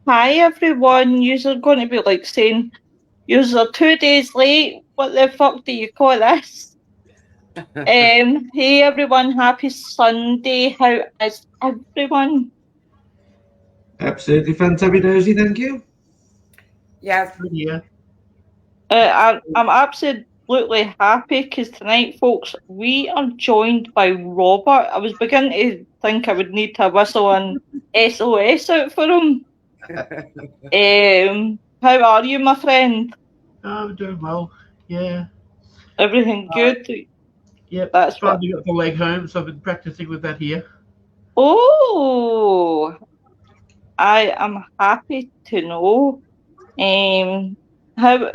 Hi everyone, you're going to be like saying, you're 2 days late. What the fuck do you call this? Hey everyone, happy Sunday. How is everyone? Absolutely fantabulous, thank you. Yes. Yeah. I'm absolutely happy because tonight, folks, we are joined by Robert. I was beginning to think I would need to whistle an SOS out for him. How are you, my friend? I'm doing well. Yeah. Everything good? Yep. That's what. Finally got the leg home, so I've been practicing with that here. Oh, I am happy to know. Um, how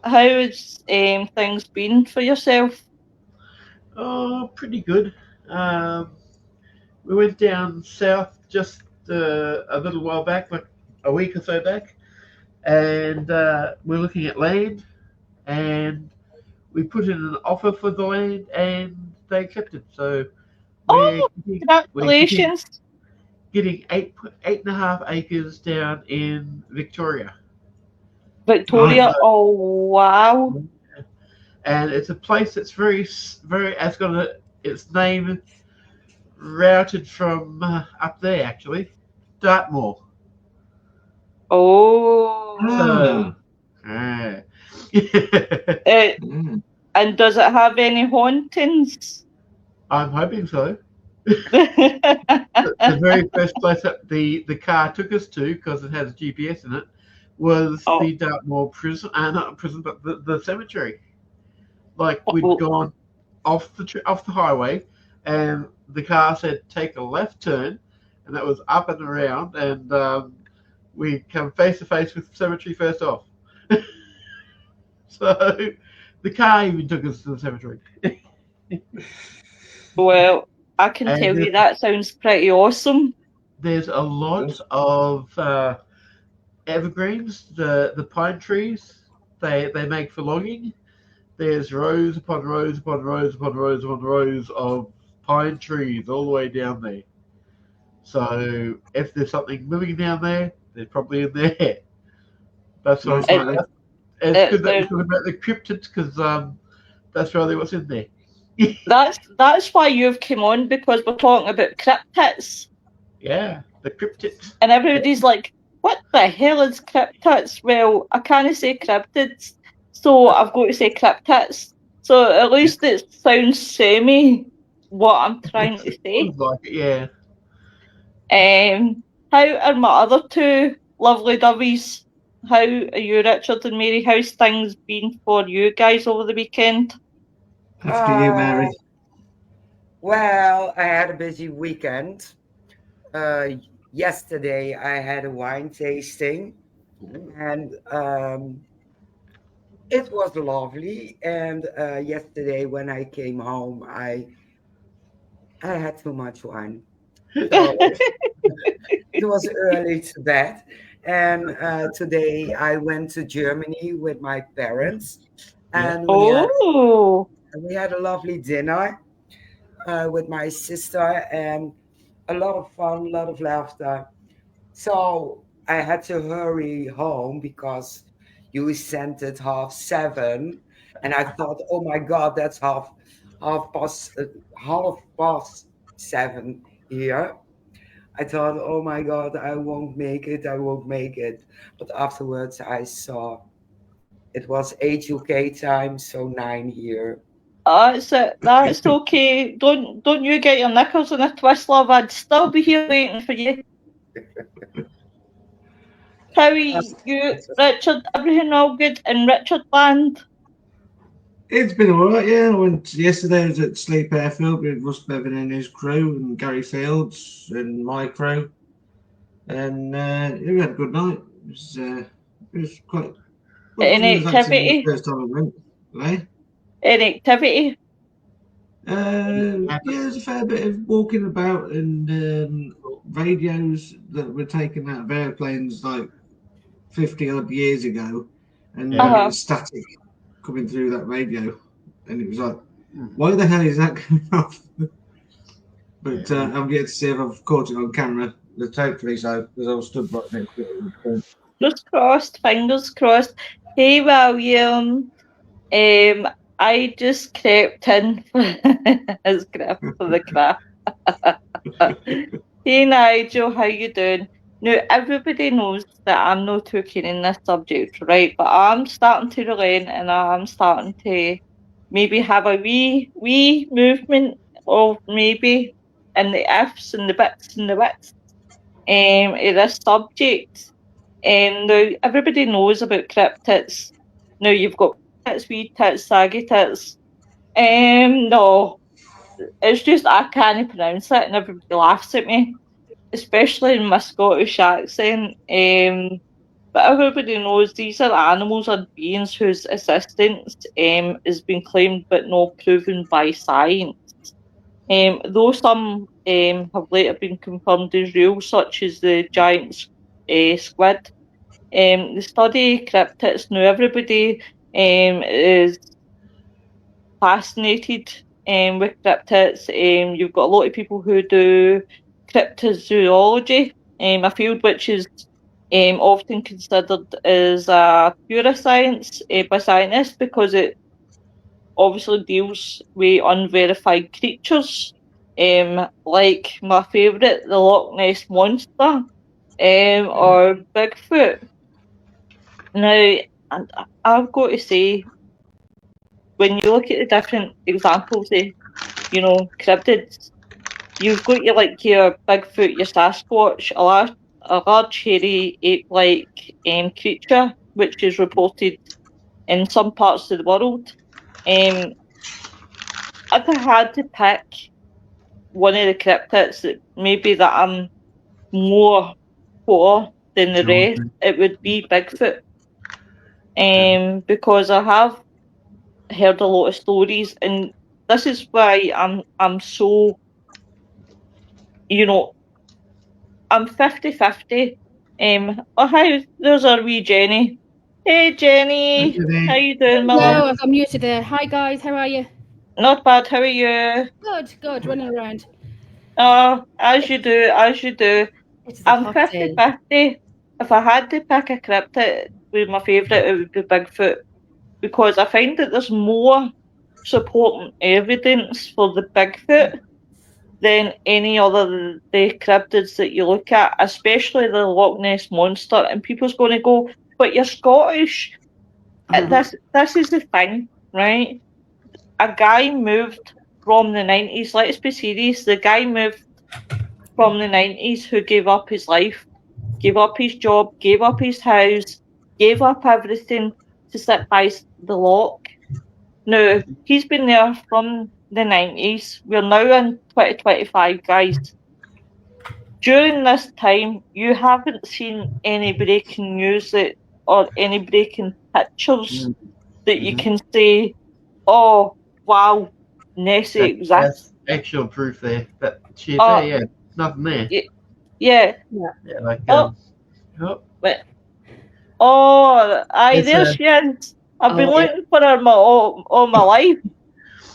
how's things been for yourself? Oh, pretty good. Um, we went down south just a little while back, like a week or so back, and we're looking at land, and we put in an offer for the land, and they accepted. So we're Oh, getting congratulations, eight and a half acres down in Victoria. Victoria. Nice. So, Oh, wow. and it's a place that's very. It's got its name routed from up there actually, Dartmoor. Oh, So, Ah, uh, uh, mm. and does it have any hauntings? I'm hoping so. The very first place that the car took us to, because it has GPS in it, was Oh, the Dartmoor prison, not prison, but the cemetery. Like we'd oh, gone off the highway, and the car said take a left turn, and that was up and around, and we come face to face with the cemetery first off. So the car even took us to the cemetery. well, I can And tell you that sounds pretty awesome. there's a lot Yes. of evergreens, the pine trees. They make for logging. There's rows upon rows upon rows upon rows upon rows of pine trees all the way down there. So if there's something living down there, they're probably in there. That's what Most It, likely. it's it, good that we there, talk about the cryptids because that's really what's in there. that's why you've come on because we're talking about cryptids. Yeah, the cryptids. And everybody's like, what the hell is cryptids? Well, I can't say cryptids, so I've got to say cryptids. So at least it sounds semi what I'm trying to say. Sounds like it, yeah. How are my other two lovely dovies? How are you, Richard and Mary? How's things been for you guys over the weekend? After you, Uh, Mary. well, I had a busy weekend. Uh, Yesterday, I had a wine tasting, and it was lovely. And yesterday, when I came home, I had too much wine, so it was early to bed. And today, I went to Germany with my parents, Yeah. and Oh, we had a lovely dinner with my sister, and a lot of fun, a lot of laughter. So I had to hurry home because you sent it 7:30, and I thought, oh my God, that's half past 7 here. I thought, oh my God, I won't make it, I won't make it. But afterwards, I saw it was 8 UK time, so 9 here. that's it. That's okay. Don't you get your knickers in a twist, love. I'd still be here waiting for you. How are Uh, you, Richard? Everything all good in Richard land? It's been all right, yeah. I went yesterday. I was at Sleep Airfield with Russ Bevan and his crew, and Gary Fields and my crew, and yeah, we had a good night. It was quite wasn't Any as relaxing as the activity? first time I went. Eh? Any activity? Yeah, there's a fair bit of walking about and radios that were taken out of airplanes like 50 odd years ago, and Uh Yeah. it huh. was static coming through that radio, and it was like, why the hell is that coming off? But Yeah. I'm yet to see if I've caught it on camera. let's hopefully so, because I was stood right next to it. Fingers crossed, fingers crossed. Hey, William. I just crept in as crap for the crap. Hey, Nigel, how you doing? Now, everybody knows that I'm not too keen in this subject, right? But I'm starting to relent, and I'm starting to maybe have a wee movement of maybe in the ifs and the bits and the bits in this subject. Now, everybody knows about cryptids. Now, you've got tits, wee tits, saggy tits. No, it's just I can't pronounce it, and everybody laughs at me, especially in my Scottish accent. But everybody knows these are animals and beings whose existence has been claimed but not proven by science. Though some have later been confirmed as real, such as the giant squid. The study cryptids. Now everybody is fascinated with cryptids. You've got a lot of people who do cryptozoology, a field which is often considered as a pure science by scientists because it obviously deals with unverified creatures, like my favourite, the Loch Ness Monster, or Bigfoot. Now, and I've got to say, when you look at the different examples of, cryptids, you've got your Bigfoot, your Sasquatch, a large hairy ape-like creature, which is reported in some parts of the world. If I had to pick one of the cryptids that I'm more for than the rest, it would be Bigfoot. Because I have heard a lot of stories, and this is why I'm so, I'm 50-50. Oh hi, there's our wee Jenny. Hey Jenny, how you doing, my love? Hello, I'm muted there. Hi guys, how are you? Not bad, how are you? Good, running around. Oh, as you do, as you do. It is a I'm hot day. 50-50. If I had to pick a cryptid with my favourite, it would be Bigfoot, because I find that there's more supporting evidence for the Bigfoot than any other the cryptids that you look at, especially the Loch Ness Monster. And people's going to go, but you're Scottish. This is the thing, right? A guy moved from the 90s. Let's be serious. The guy moved from the 90s who gave up his life, gave up his job, gave up his house, gave up everything to sit by the loch. Now, he's been there from the 90s. We're now in 2025, guys. During this time, you haven't seen any breaking news or any breaking pictures that you can say, oh, wow, Nessie exists. That's actual proof there. But she's Oh, there, yeah, nothing there. Yeah. Yeah, like Aye, It's there a- she is. I've been Oh, looking for her all my life.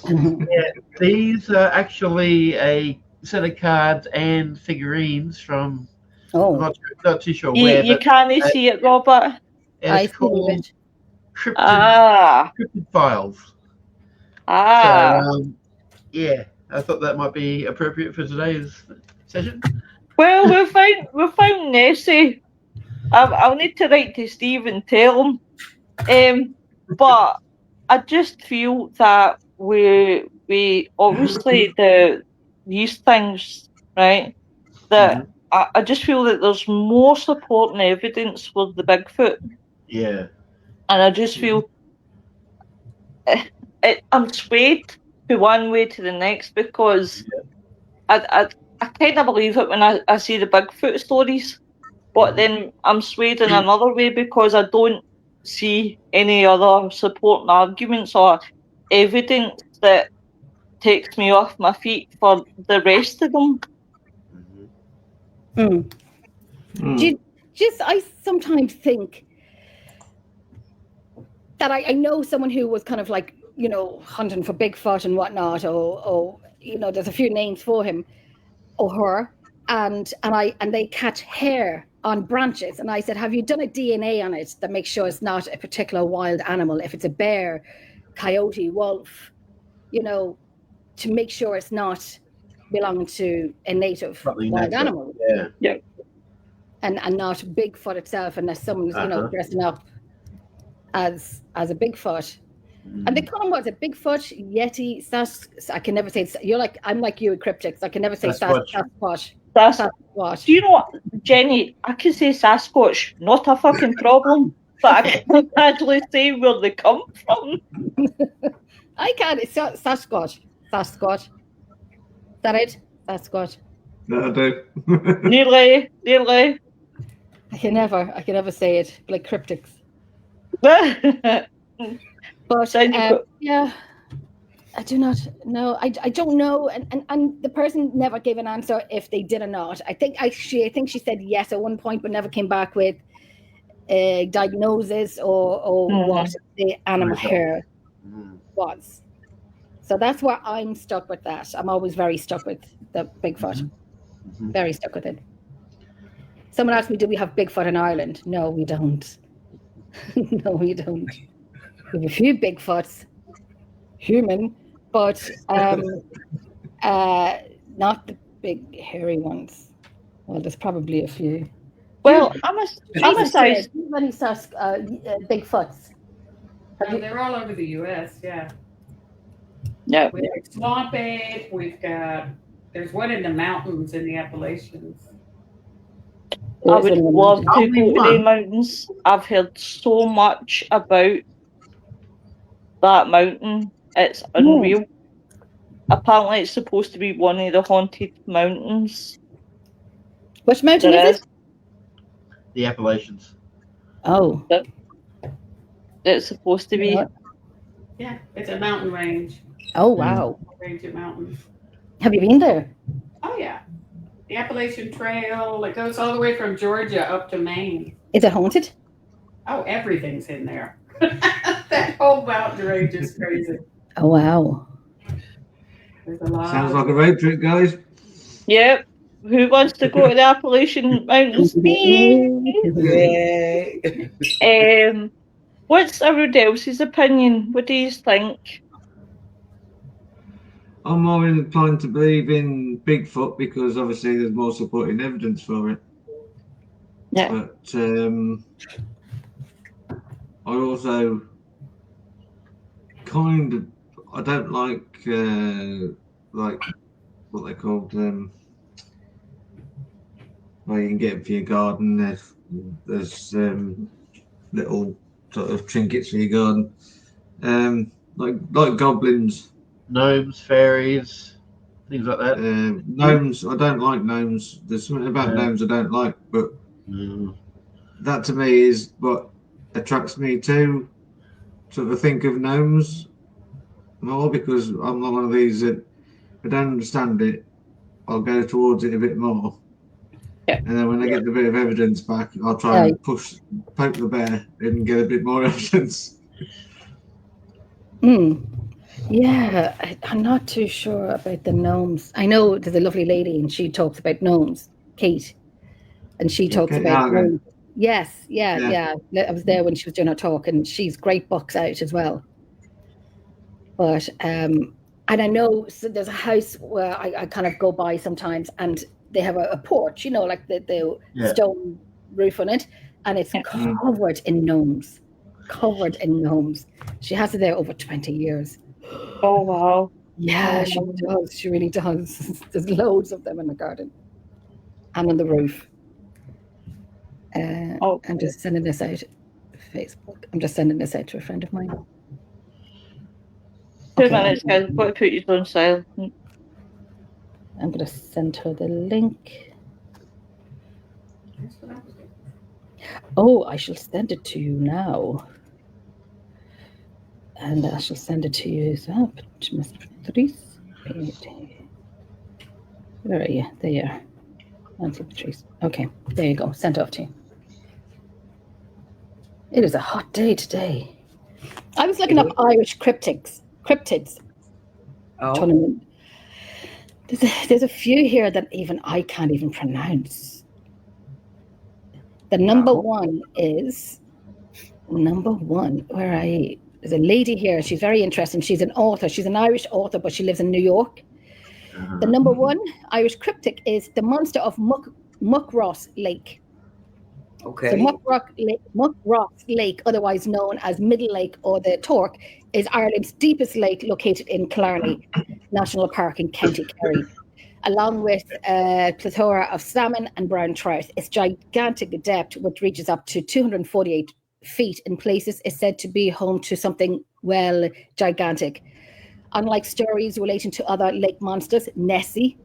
yeah, these are actually a set of cards and figurines from. I'm not too sure where, You but can't see it, Robert. I it's see called it. Cryptid Files. Ah. So yeah, I thought that might be appropriate for today's session. Well, we found Nessie. I'll need to write to Steve and tell him. But I just feel that we obviously these things, right? That I just feel that there's more support and evidence for the Bigfoot, Yeah. and I just feel I'm swayed to one way to the next because I kind of believe it when I see the Bigfoot stories, but then I'm swayed in another way because I don't see any other supporting arguments or evidence that takes me off my feet for the rest of them. I sometimes think that I know someone who was kind of like, hunting for Bigfoot and whatnot, or there's a few names for him or her. and they catch hair on branches. And I said, have you done a DNA on it that makes sure it's not a particular wild animal? If it's a bear, coyote, wolf, you know, to make sure it's not belonging to a native Something wild natural. animal. Yeah. Yeah. And not Bigfoot itself, unless someone's, you know, dressing up as a Bigfoot. And they call him, what's it, Bigfoot, Yeti, I can never say, I'm like you with cryptics. I can never say Sasquatch. Sasquatch. Do you know what, Jenny? I can say Sasquatch, not a fucking problem, but I can't actually say where they come from. I can. It's Sasquatch. Sasquatch. Is that it? Sasquatch. No, I do. Nearly. I can never say it like cryptics. But yeah, I do not know. I don't know, and the person never gave an answer if they did or not. I think she said yes at one point, but never came back with a diagnosis or what the animal hair was. So that's where I'm stuck with that. I'm always very stuck with the Bigfoot. Very stuck with it. Someone asked me, do we have Bigfoot in Ireland? No, we don't. No, we don't. We have a few Bigfoots, human, but not the big hairy ones. Well, there's probably a few. Well, I'm a size. Many Bigfoots. They're all over the U.S. Yeah. Yeah. We have swamp ape. There's one in the mountains in the Appalachians. I would love to go to the mountains. I've heard so much about that mountain. It's unreal. Apparently, it's supposed to be one of the haunted mountains. Which mountain is it? The Appalachians. Oh. It's supposed to be. Yeah, it's a mountain range. Oh, wow. Range of mountains. Have you been there? Oh, yeah. The Appalachian Trail, it goes all the way from Georgia up to Maine. Is it haunted? Oh, everything's in there. That whole mountain range is crazy. Oh, wow. There's a lot. Sounds like a road trip, guys. Yep. Who wants to go to the Appalachian Mountains? Yeah. What's everybody else's opinion? What do you think? I'm more inclined to believe in Bigfoot because obviously there's more supporting evidence for it. Yeah. But I also I don't like what they called where you can get them for your garden. There's little sort of trinkets for your garden, like goblins. Gnomes, fairies, things like that. Gnomes, I don't like gnomes. There's something about gnomes I don't like, but that to me is what attracts me to sort of think of gnomes more, because I'm not one of these that if I don't understand it, I'll go towards it a bit more. Yeah. And then when I get the bit of evidence back, I'll try and poke the bear and get a bit more evidence. Yeah, I'm not too sure about the gnomes. I know there's a lovely lady and she talks about gnomes, Kate, and she talks about gnomes. Yes, yeah. I was there when she was doing her talk, and she's great books out as well. But and I know there's a house where I kind of go by sometimes, and they have a porch, you know, like the stone roof on it, and it's covered in gnomes. Covered in gnomes. She has it there over 20 years. Oh, wow. Yeah, she does. She really does. There's loads of them in the garden and on the roof. I'm just sending this out to Facebook. I'm just sending this out to a friend of mine. 2 minutes, guys. I've got to put you on silent. I'm going to send her the link. Oh, I shall send it to you now. And I shall send it to you as well. Where are you? There you are. Nancy Patrice. Okay, there you go. Sent off to you. It is a hot day today. I was looking up Irish cryptids tournament. There's a few here that even I can't even pronounce. The number one is where there's a lady here. She's very interesting. She's an author. She's an Irish author, but she lives in New York. The number one Irish cryptic is the monster of Muckross Lake. Okay. So Muckross Lake, otherwise known as Middle Lake or the Torc, is Ireland's deepest lake located in Killarney National Park in County Kerry. Along with a plethora of salmon and brown trout. Its gigantic depth, which reaches up to 248 feet in places, is said to be home to something, well, gigantic. Unlike stories relating to other lake monsters, Nessie,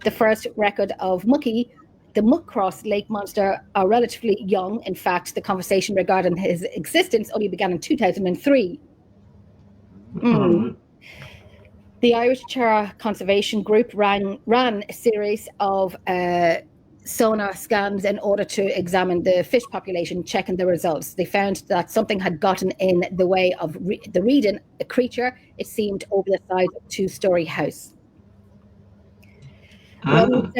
the first record of Mucky, the Muckross Lake monster, are relatively young. In fact, the conversation regarding his existence only began in 2003. The Irish Chara Conservation Group ran a series of sonar scans in order to examine the fish population, checking the results. They found that something had gotten in the way of the reading a creature. It seemed over the size of a two-story house. When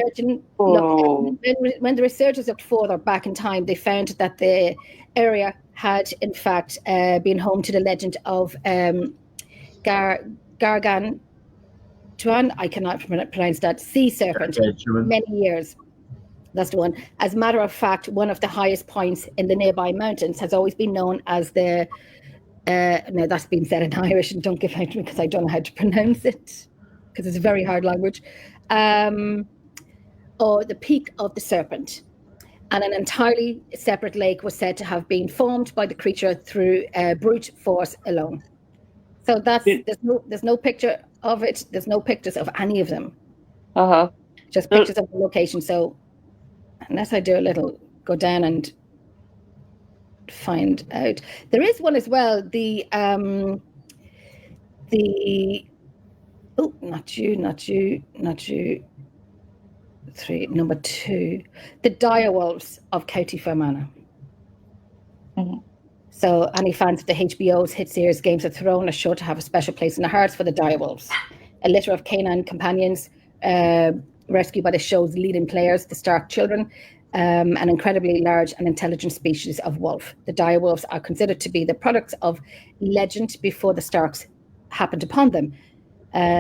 the researchers looked further back in time, they found that the area had, in fact, been home to the legend of Gargan. I cannot pronounce that, sea serpent, many years. That's the one. As a matter of fact, one of the highest points in the nearby mountains has always been known as the, no, that's been said in Irish, and don't give out to me because I don't know how to pronounce it, because it's a very hard language, or the Peak of the Serpent. And an entirely separate lake was said to have been formed by the creature through brute force alone. So there's no picture of it. There's no pictures of any of them. Just pictures of the location. So unless I do go down and find out. There is one as well. Number 2, the direwolves of County Fermanagh. So any fans of the HBO's hit series Games of Thrones are sure to have a special place in their hearts for the direwolves, a litter of canine companions rescued by the show's leading players, the Stark children, an incredibly large and intelligent species of wolf. The direwolves are considered to be the products of legend before the Starks happened upon them.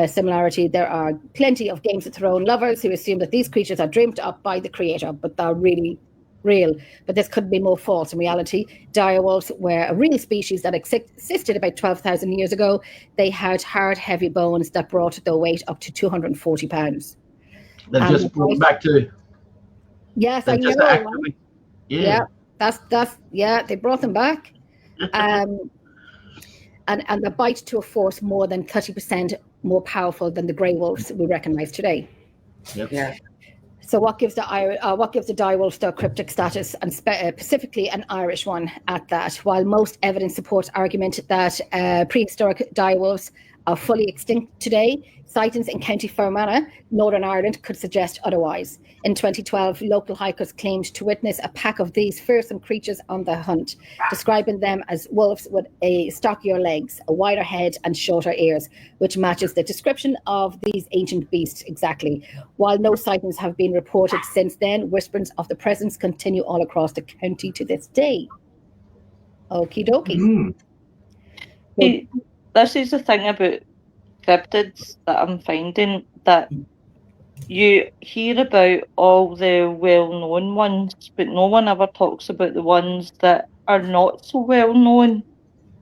Similarity, there are plenty of Games of Thrones lovers who assume that these creatures are dreamed up by the creator, but they're really real. But this couldn't be more false. In reality, direwolves were a real species that existed about 12,000 years ago. They had hard, heavy bones that brought their weight up to 240 pounds. They've just brought them back to. Yes, I know. Actively, yeah, they brought them back. And the bite to a force more than 30% more powerful than the grey wolves we recognise today. Yep. Yeah. So what gives the direwolves their cryptic status, and specifically an Irish one at that? While most evidence supports argument that prehistoric direwolves are fully extinct today, sightings in County Fermanagh, Northern Ireland, could suggest otherwise. In 2012, local hikers claimed to witness a pack of these fearsome creatures on the hunt, describing them as wolves with a stockier legs, a wider head and shorter ears, which matches the description of these ancient beasts exactly. While no sightings have been reported since then, whisperings of the presence continue all across the county to this day. Okie dokie. This is the thing about cryptids that I'm finding, that you hear about all the well-known ones, but no one ever talks about the ones that are not so well-known.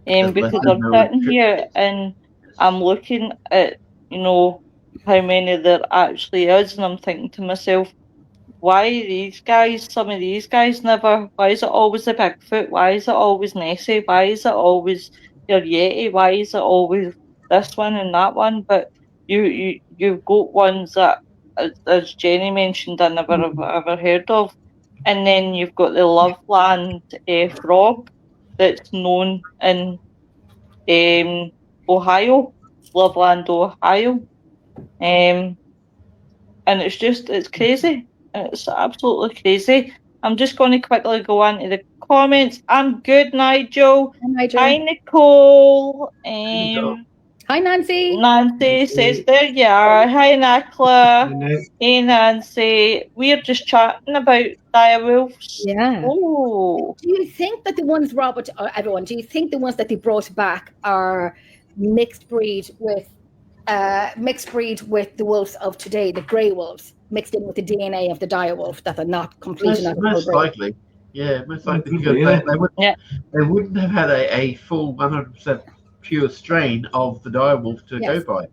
Because I'm sitting here and I'm looking at, how many there actually is, and I'm thinking to myself, why some of these guys never, why is it always the Bigfoot? Why is it always Nessie? Why is it always your Yeti? Why is it always this one and that one? But you've got ones that, as Jenny mentioned, I never have ever heard of. And then you've got the Loveland frog that's known in Ohio, Loveland, Ohio. And it's crazy. It's absolutely crazy. I'm just going to quickly go on to the comments. I'm good, Nigel. Hi, Nigel. Hi, Nicole. Hi, Nancy. Nancy says, there you are. Hi, Nicola. You know, Hey, Nancy. We're just chatting about direwolves. Yeah. Oh. Do you think that the ones, Robert, or everyone, do you think the ones that they brought back are mixed breed with the wolves of today, the grey wolves, mixed in with the DNA of the direwolf, that are not complete enough? Most likely. Yeah, most likely, because Yeah. they wouldn't have had a full 100% pure strain of the direwolf to go by.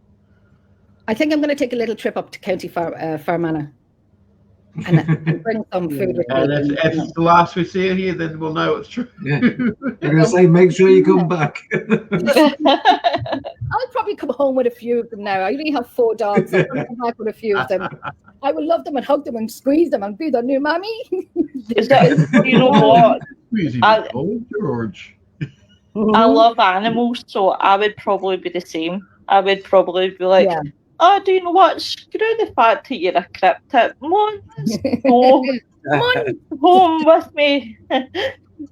I think I'm going to take a little trip up to County Fermanagh and bring some food with And me. if it's the last we see here, then we'll know it's true. Yeah. I'm going to say, make sure you come back. I'll probably come home with a few of them now. I only have 4 dogs. So I'll come back with a few of them. I will love them and hug them and squeeze them and be their new mommy. Is that, you know what? George. I love animals, so I would probably be the same. I would probably be like, oh, do you know what? Screw the fact that you're a cryptid. Come on, let's go. Come on, home with me.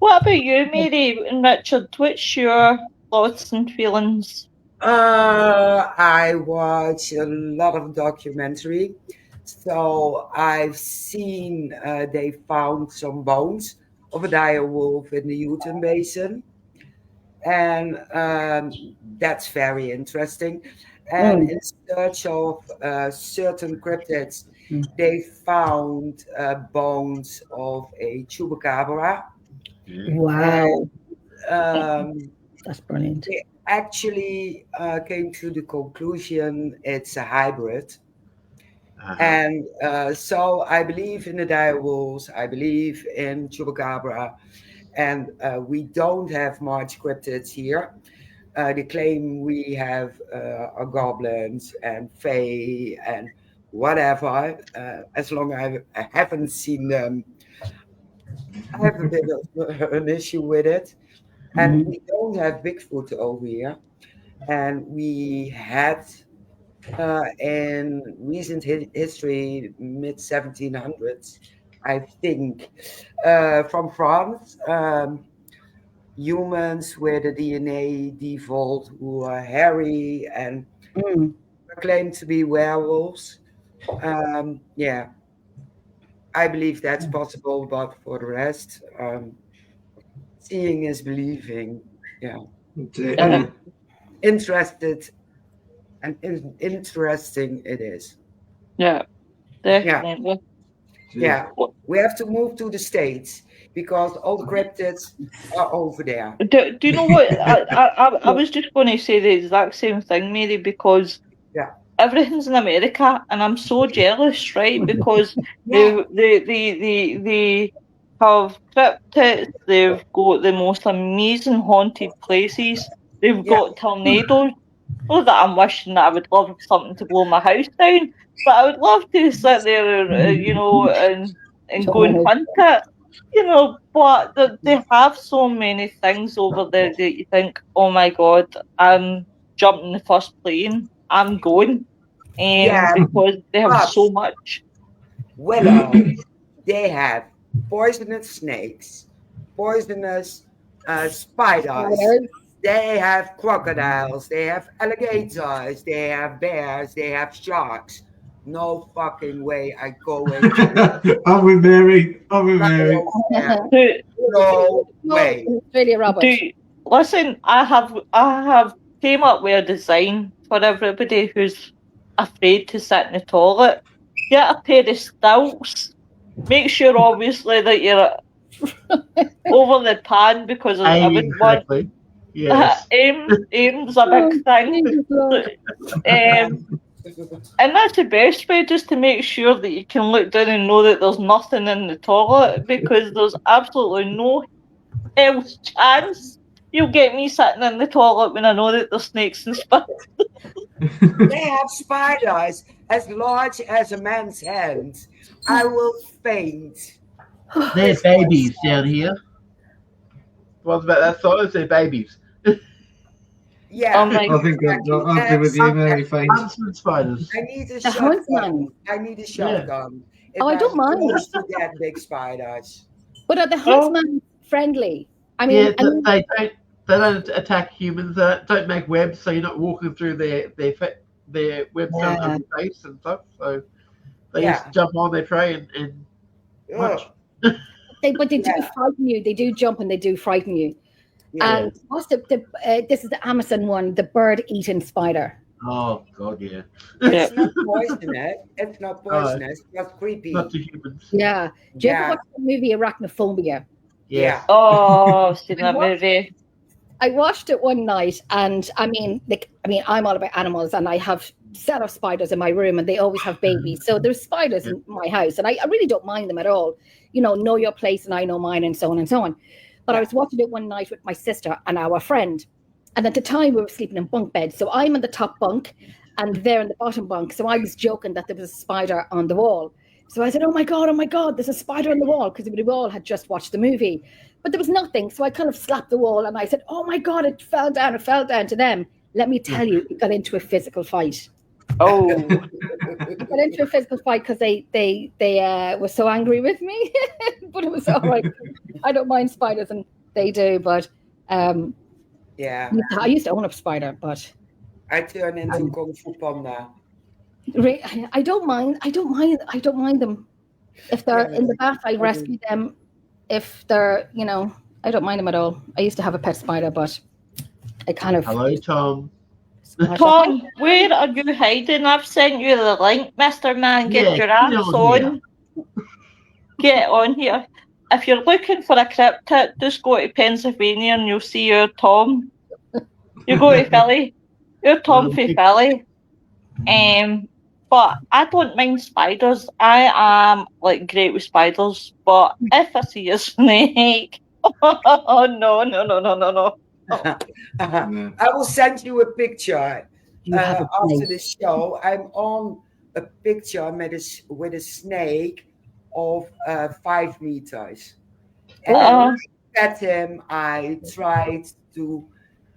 What about you, Mary and Richard? What's your thoughts and feelings? I watch a lot of documentary. So I've seen they found some bones of a dire wolf in the Utah Basin. And that's very interesting. And in search of certain cryptids, they found bones of a chupacabra. Wow. And, that's brilliant. They actually came to the conclusion it's a hybrid. And so I believe in the direwolves, I believe in chupacabra, and we don't have much cryptids here. They claim we have are goblins and fae and whatever. As long as I haven't seen them, I have a bit of an issue with it. And we don't have Bigfoot over here. And we had in recent history, mid 1700s, I think, from France, humans with a DNA default who are hairy and claim to be werewolves. Yeah, I believe that's possible, but for the rest, seeing is believing. Yeah, interested and interesting it is. Yeah, definitely. Yeah, we have to move to the States because all the cryptids are over there. Do you know what? I was just going to say the exact same thing, Mary, because everything's in America, and I'm so jealous, right? Because they have cryptids, they've got the most amazing haunted places, they've got tornadoes. Not that I'm wishing that I would love something to blow my house down, but I would love to sit there, you know, and go and hunt it. You know, but they have so many things over there that you think, oh my God, I'm jumping the first plane, I'm going, because they have so much. Willow, they have poisonous snakes, poisonous spiders. They have crocodiles, they have alligators, they have bears, they have sharks. No fucking way I go into I'm with Mary. I'm with Mary. No way. Really, Robert. Listen, I have came up with a design for everybody who's afraid to sit in the toilet. Get a pair of stilts. Make sure, obviously, that you're over the pan, because I wouldn't want. Yes. Aim's a big thing. And that's the best way, just to make sure that you can look down and know that there's nothing in the toilet, because there's absolutely no else chance you'll get me sitting in the toilet when I know that there's snakes and spiders. They have spiders as large as a man's hand. I will faint. They're babies down here. What's about that size? They're babies. Yeah, I think I'll be with you, Mary. Huntsman spiders. I need a shotgun. I need a shotgun. Oh, I don't mind. To get big spiders. But are the huntsmen friendly? I mean, they They don't attack humans. They don't make webs, so you're not walking through their webs on Yeah. your face and stuff. So they Yeah. just jump on their prey and munch. Ugh. But they do Yeah. frighten you. They do jump and they do frighten you. Yeah. And what's this is the Amazon one, the bird-eating spider. Oh God, yeah. Yeah. It's not poisonous. It's not poisonous. It's just creepy. Not to humans. Yeah. Do you ever Yeah. watch the movie Arachnophobia? Yes. Oh, I've seen that movie. I watched it one night, and I mean, I'm all about animals, and I have set of spiders in my room, and they always have babies. So there's spiders in my house, and I really don't mind them at all. You know your place, and I know mine, and so on and so on. But I was watching it one night with my sister and our friend, and at the time we were sleeping in bunk beds. So I'm in the top bunk, and they're in the bottom bunk. So I was joking that there was a spider on the wall. So I said, oh my God, there's a spider on the wall, because we all had just watched the movie. But there was nothing. So I kind of slapped the wall and I said, oh my God, it fell down to them. Let me tell you, it got into a physical fight. Oh, It got into a physical fight because they were so angry with me. But it was all right. I don't mind spiders and they do. But Yeah. I used to own a spider, but I turn into Kung Fu Panda. I don't mind them. If they're in the bath, I rescue them. If they're, I don't mind them at all. I used to have a pet spider, but I kind of. Hello, Tom. Tom, where are you hiding? I've sent you the link, Mr. Man. Get your ass on. Get on here. If you're looking for a cryptid, just go to Pennsylvania and you'll see your Tom. You go to Philly. You're Tom for Philly. But I don't mind spiders. I am great with spiders. But if I see a snake, oh no. I will send you a picture after the show. I'm on a picture with a snake of 5 meters. And I pet him. I tried to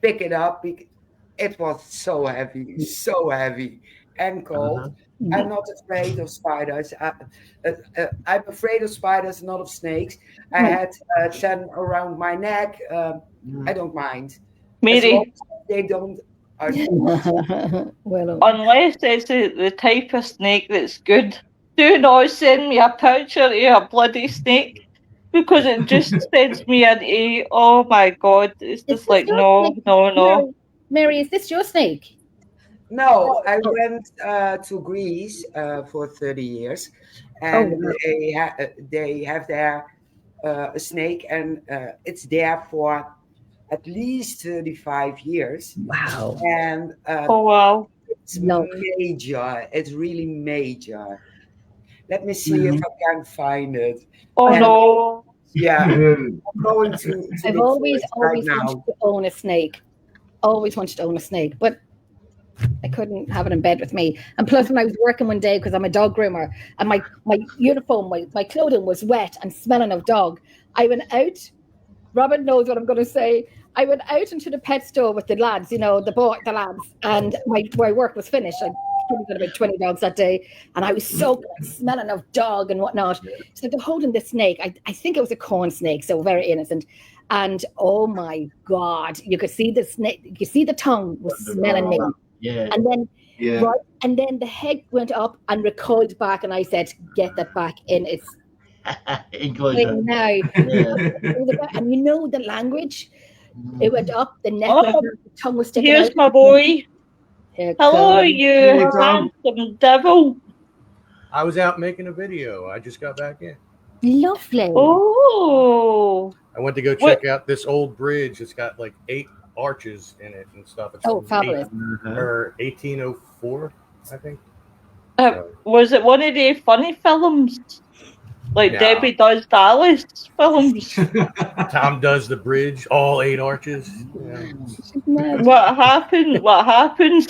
pick it up. It was so heavy and cold. I'm not afraid of spiders. I'm afraid of spiders, not of snakes. I had 10 around my neck. I don't mind. Mary, they don't. Well, unless it's the type of snake that's good, do not send me a picture of a bloody snake, because it just sends me an A. Oh my God, it's just like no. Mary, is this your snake? No, I went to Greece for 30 years, and they have there a snake, and it's there for at least 35 years. Wow. And oh wow, it's major. It's really major. Let me see if I can find it. Oh no. Yeah, I'm going to I've always wanted to own a snake. Always wanted to own a snake, but I couldn't have it in bed with me. And plus, when I was working one day, because I'm a dog groomer, and my uniform, my clothing was wet and smelling of dog, I went out. Robin knows what I'm going to say. I went out into the pet store with the lads, the lads, and my work was finished. I probably got about 20 dogs that day, and I was so smelling of dog and whatnot. So they're holding the snake. I think it was a corn snake, so very innocent. And oh my God, you could see the snake. You could see the tongue was smelling me. Yeah. And then, and then the head went up and recoiled back, and I said, "Get that back in its thing now." And the language. It went up, the neck went up, the tongue was sticking out. Here's my boy. Hello, you handsome devil. I was out making a video. I just got back in. Lovely. Oh. I went to go check out this old bridge. It's got like 8 arches in it and stuff. It's fabulous. 1804, I think. Was it one of the funny films? Debbie Does Dallas films? Tom does the bridge, all 8 arches. Yeah. What happens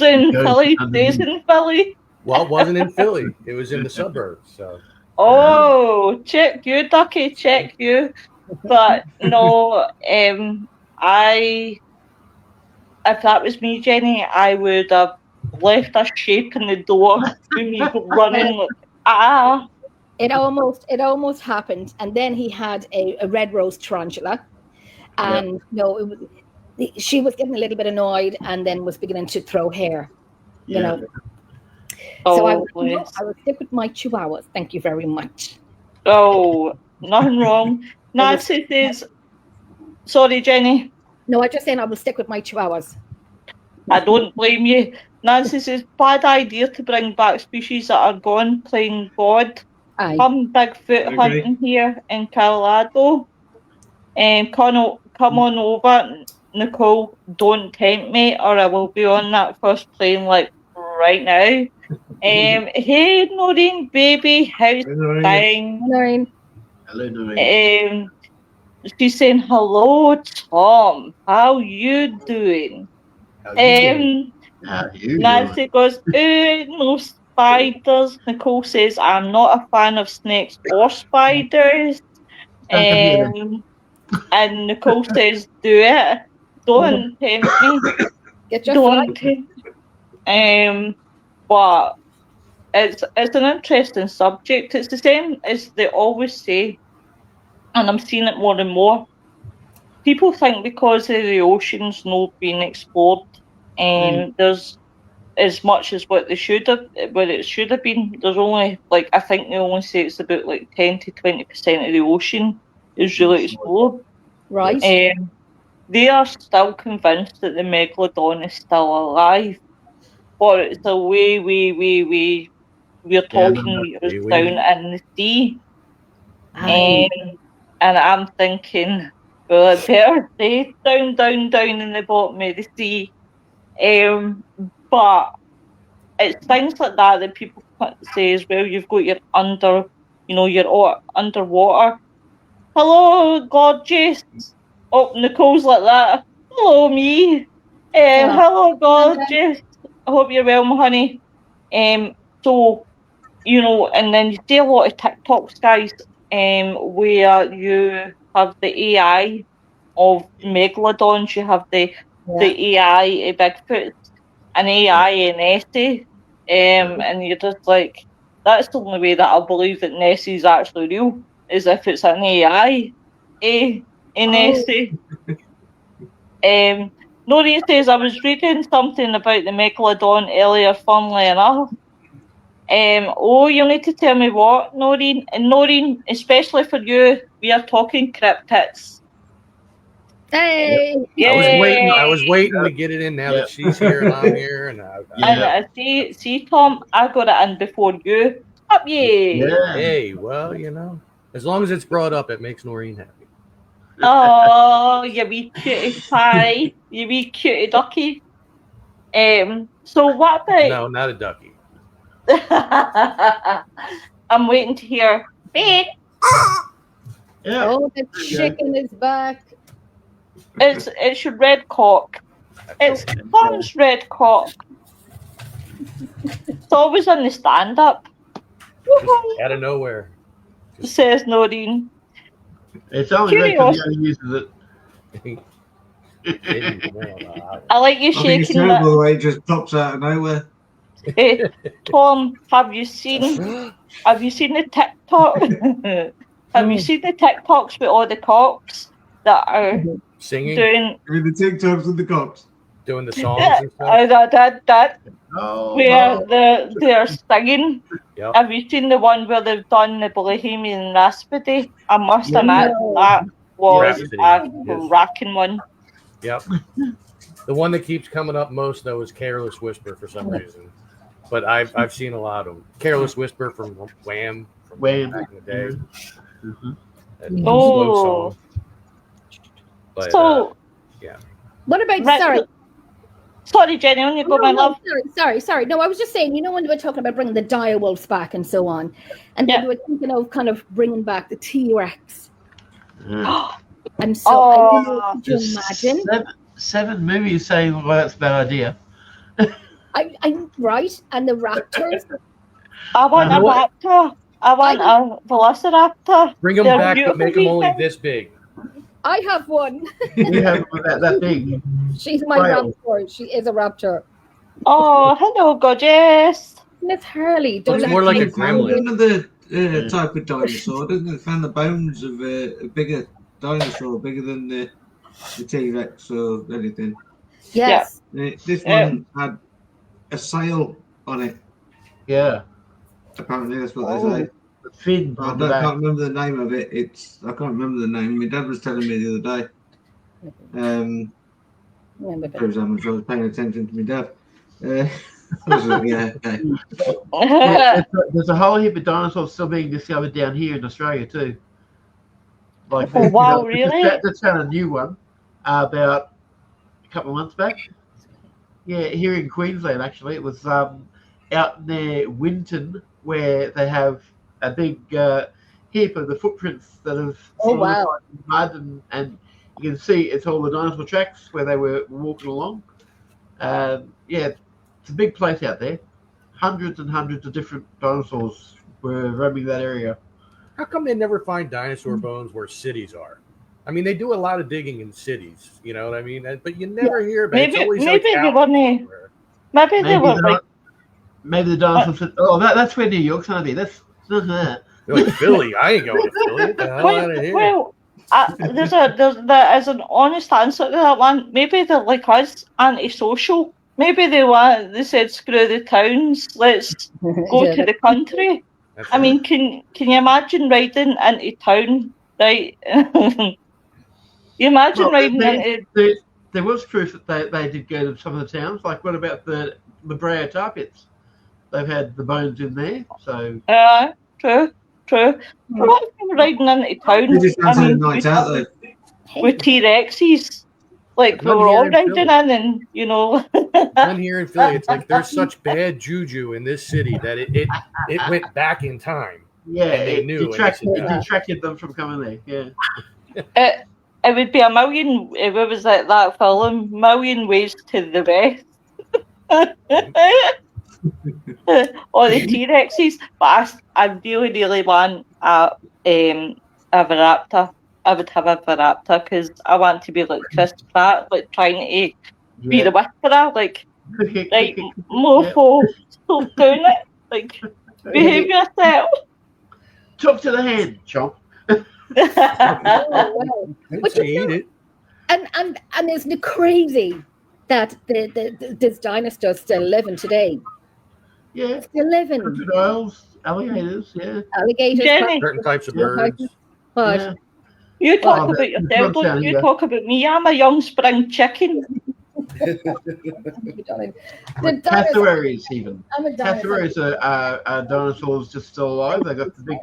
in Philly stays in Philly? Well, it wasn't in Philly. It was in the suburbs. So. Oh, check you, Ducky, check you. But no, if that was me, Jenny, I would have left a shape in the door with me running. It almost happened, and then he had a red rose tarantula, and she was getting a little bit annoyed and then was beginning to throw hair, you know. So I will stick with my chihuahuas. Thank you very much. Oh, nothing wrong. Nancy says, sorry, Jenny. No, I'm just saying I will stick with my chihuahuas. I don't blame you. Nancy says, bad idea to bring back species that are gone playing God. Aye. Come Bigfoot hunting here in Colorado. Come on over, Nicole. Don't tempt me or I will be on that first plane like right now. Hey, Noreen, baby, how's things? Noreen. Hello, Noreen. She's saying, hello, Tom. How you doing? Nancy goes, no spiders. Nicole says, I'm not a fan of snakes or spiders. And Nicole says, do it. Don't tempt me. Get your Don't tempt me. But it's an interesting subject. It's the same as they always say, and I'm seeing it more and more. People think because of the oceans not being explored, there's as much as what it should have been. There's only I think they only say it's about 10 to 20% of the ocean is really explored. Right. They are still convinced that the megalodon is still alive, but it's a way we're talking meters down in the sea. And I'm thinking, well, it better stay down in the bottom of the sea. But it's things like that people say as well. You've got your you're underwater. Hello, gorgeous. Oh, Nicole's like that. Hello, me. Hello, gorgeous. I hope you're well, my honey. So, and then you see a lot of TikToks, guys, where you have the AI of megalodons, you have the AI of Bigfoot, an AI in Nessie, and you're just like, that's the only way that I'll believe that Nessie is actually real, is if it's an AI in Nessie. Noreen says, I was reading something about the megalodon earlier, funnily enough. You need to tell me what, Noreen? And Noreen, especially for you, we are talking cryptids. Hey! I was waiting to get it in now that she's here and I'm here. And I see, Tom, I got it in before you. Up you! Yeah. Hey, well, as long as it's brought up, it makes Noreen happy. Oh, you wee cutie pie. You wee cutie ducky. So what about... No, not a ducky. I'm waiting to hear, babe. Yeah. Oh, the chicken is back. It's your red cock. It's Tom's red cock. It's always on the stand-up. Out of nowhere. Says Noreen. It's only Rick that uses it. I like you shaking that. The way it just pops out of nowhere. Hey, Tom, have you seen the TikTok? Have you seen the TikToks with all the cocks that are singing? The TikToks with the cocks. Doing the songs and stuff? That. They're singing. Yep. Have you seen the one where they've done the Bohemian Rhapsody? I must admit, that was a cracking one. Yep. The one that keeps coming up most, though, is Careless Whisper for some reason. But I've seen a lot of them. Careless Whisper from Wham. Back in the day. Slow song. But, yeah. What about, sorry, Jenny, on you go, my love. Sorry. No, I was just saying, when they were talking about bringing the dire wolves back and so on, and then they were thinking of kind of bringing back the T-Rex. And so, I don't know, could you imagine? Seven movies saying, well, that's a bad idea. I'm right, and the raptors. I want a raptor. I want a velociraptor. Bring them back, but make them only this big. I have one. We have that big. She's my raptor. She is a raptor. Oh, hello, gorgeous. Miss Hurley. Looks more like a gremlin. Another type of dinosaur, doesn't it? Found the bones of a bigger dinosaur, bigger than the the T-Rex or anything. Yes. This one had a sail on it. Yeah. Apparently, that's what Oh. they say. The fin I on the back. can't remember the name of it. I can't remember the name. My dad was telling me the other day. Proves how much I was paying attention to my dad. I was like, yeah, okay. Yeah, there's a whole heap of dinosaurs still being discovered down here in Australia too. Like, Oh, wow, really? That's found a new one about a couple of months back. Yeah, here in Queensland, actually. It was out near Winton, where they have a big heap of the footprints that have wow. in mud, and you can see it's all the dinosaur tracks where they were walking along. Yeah, it's a big place out there. Hundreds and hundreds of different dinosaurs were roaming that area. How come they never find dinosaur bones where cities are? I mean, they do a lot of digging in cities, you know what I mean? But you never hear about it. It's always maybe like they weren't. Maybe they were like. Maybe the dinosaurs said, "Oh, that's where New York's gonna be." That's They're like, Philly. I ain't going to Philly. Get the hell out of here. Well, there's an honest answer to that one. Maybe they're like us, antisocial. Maybe they said screw the towns, let's go to the country. That's I right. mean, can you imagine riding into town, right? You imagine riding into. there was proof that they did go to some of the towns. Like, what about the La Brea tar pits? They've had the bones in there, so. True. But what if you were riding into town? They just had a night out there. With T-Rexes. Like, we None were here all in riding Philly. in, and, you know. One here in Philly, it's like there's such bad juju in this city that it went back in time. Yeah, And they it knew, and they detracted, said, "No." detracted them from coming there. Yeah. It would be a million, if it was like that film, million ways to the west. Or the T-Rexes. But I really, really want a Velociraptor. I would have a Velociraptor because I want to be like Chris Pratt, like trying to be the whisperer, like, right, mofo, stop doing it, like, behave yourself. Talk to the hand, chomp. But you know, and isn't it crazy that this dinosaurs still living today? Yeah. Still living. Crocodiles, alligators, yeah. Alligators. Jenny. Certain types of birds. But Yeah. You talk Oh, about the yourself, drugs don't down you here. talk about me. I'm a young spring chicken. the dinosaurs. Cassowaries, even. I'm a dinosaur. Cassowaries are dinosaurs just still alive. They've got the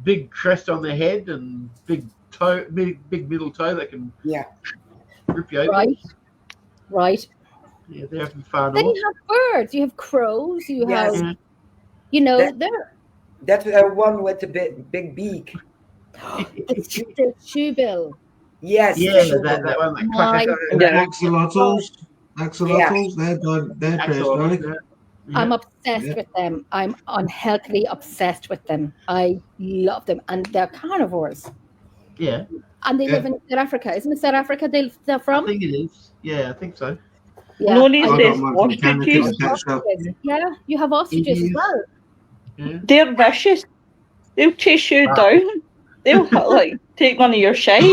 big crest on their head and big toe, big middle toe that can rip you open. Right. Yeah, they're from far Then north. you have birds. You have crows. You Yes. have, you know, That's one with the big beak. the shoebill. Yes. Yeah, that one. That My- Axolotls, they're prehistoric. Yeah. I'm obsessed with them. I'm unhealthily obsessed with them. I love them, and they're carnivores. Yeah, And they live in South Africa. Isn't it South Africa they're I from? think it is. Yeah, I think so. Yeah. No need I this got mine from Canada, ostriches. the pet shop. Yeah, you have ostriches as Emus. well. Yeah. They're vicious. They'll chase you Wow. down. They'll like take one of your shite.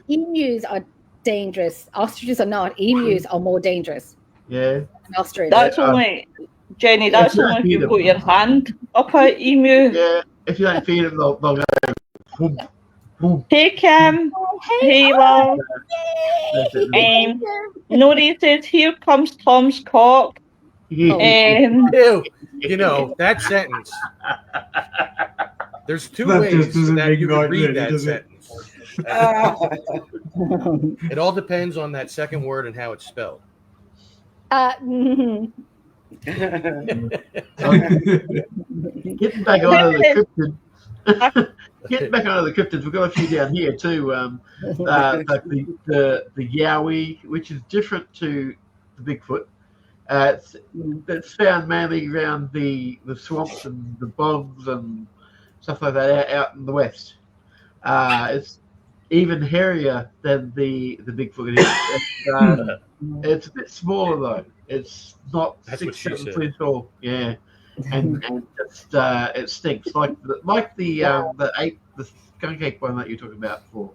Emus are dangerous. Ostriches are not. Emus are more dangerous Yeah. than ostriches. That's only, Jenny, that's Yeah, only if feed you them. put your hand up a emu. Yeah. If you don't feed them, they'll go. Boom, boom. Hey, Kim. Hey, love. That's it. Nori says, here comes Tom's cock. Oh. Ew. You know, that sentence. There's two That ways just doesn't that make you no can read sense, that does it? sentence. It all depends on that second word and how it's spelled. Mhm. Getting back onto the cryptid. Getting back onto the cryptids, we've got a few down here too. Like the Yowie, which is different to the Bigfoot. It's found mainly around the swamps and the bogs and stuff like that out in the west. It's even hairier than the Bigfoot. It's a bit smaller though. It's not That's what 6, she 7 said. feet tall. Yeah, and it stinks like the skunk ape one that you're talking about before.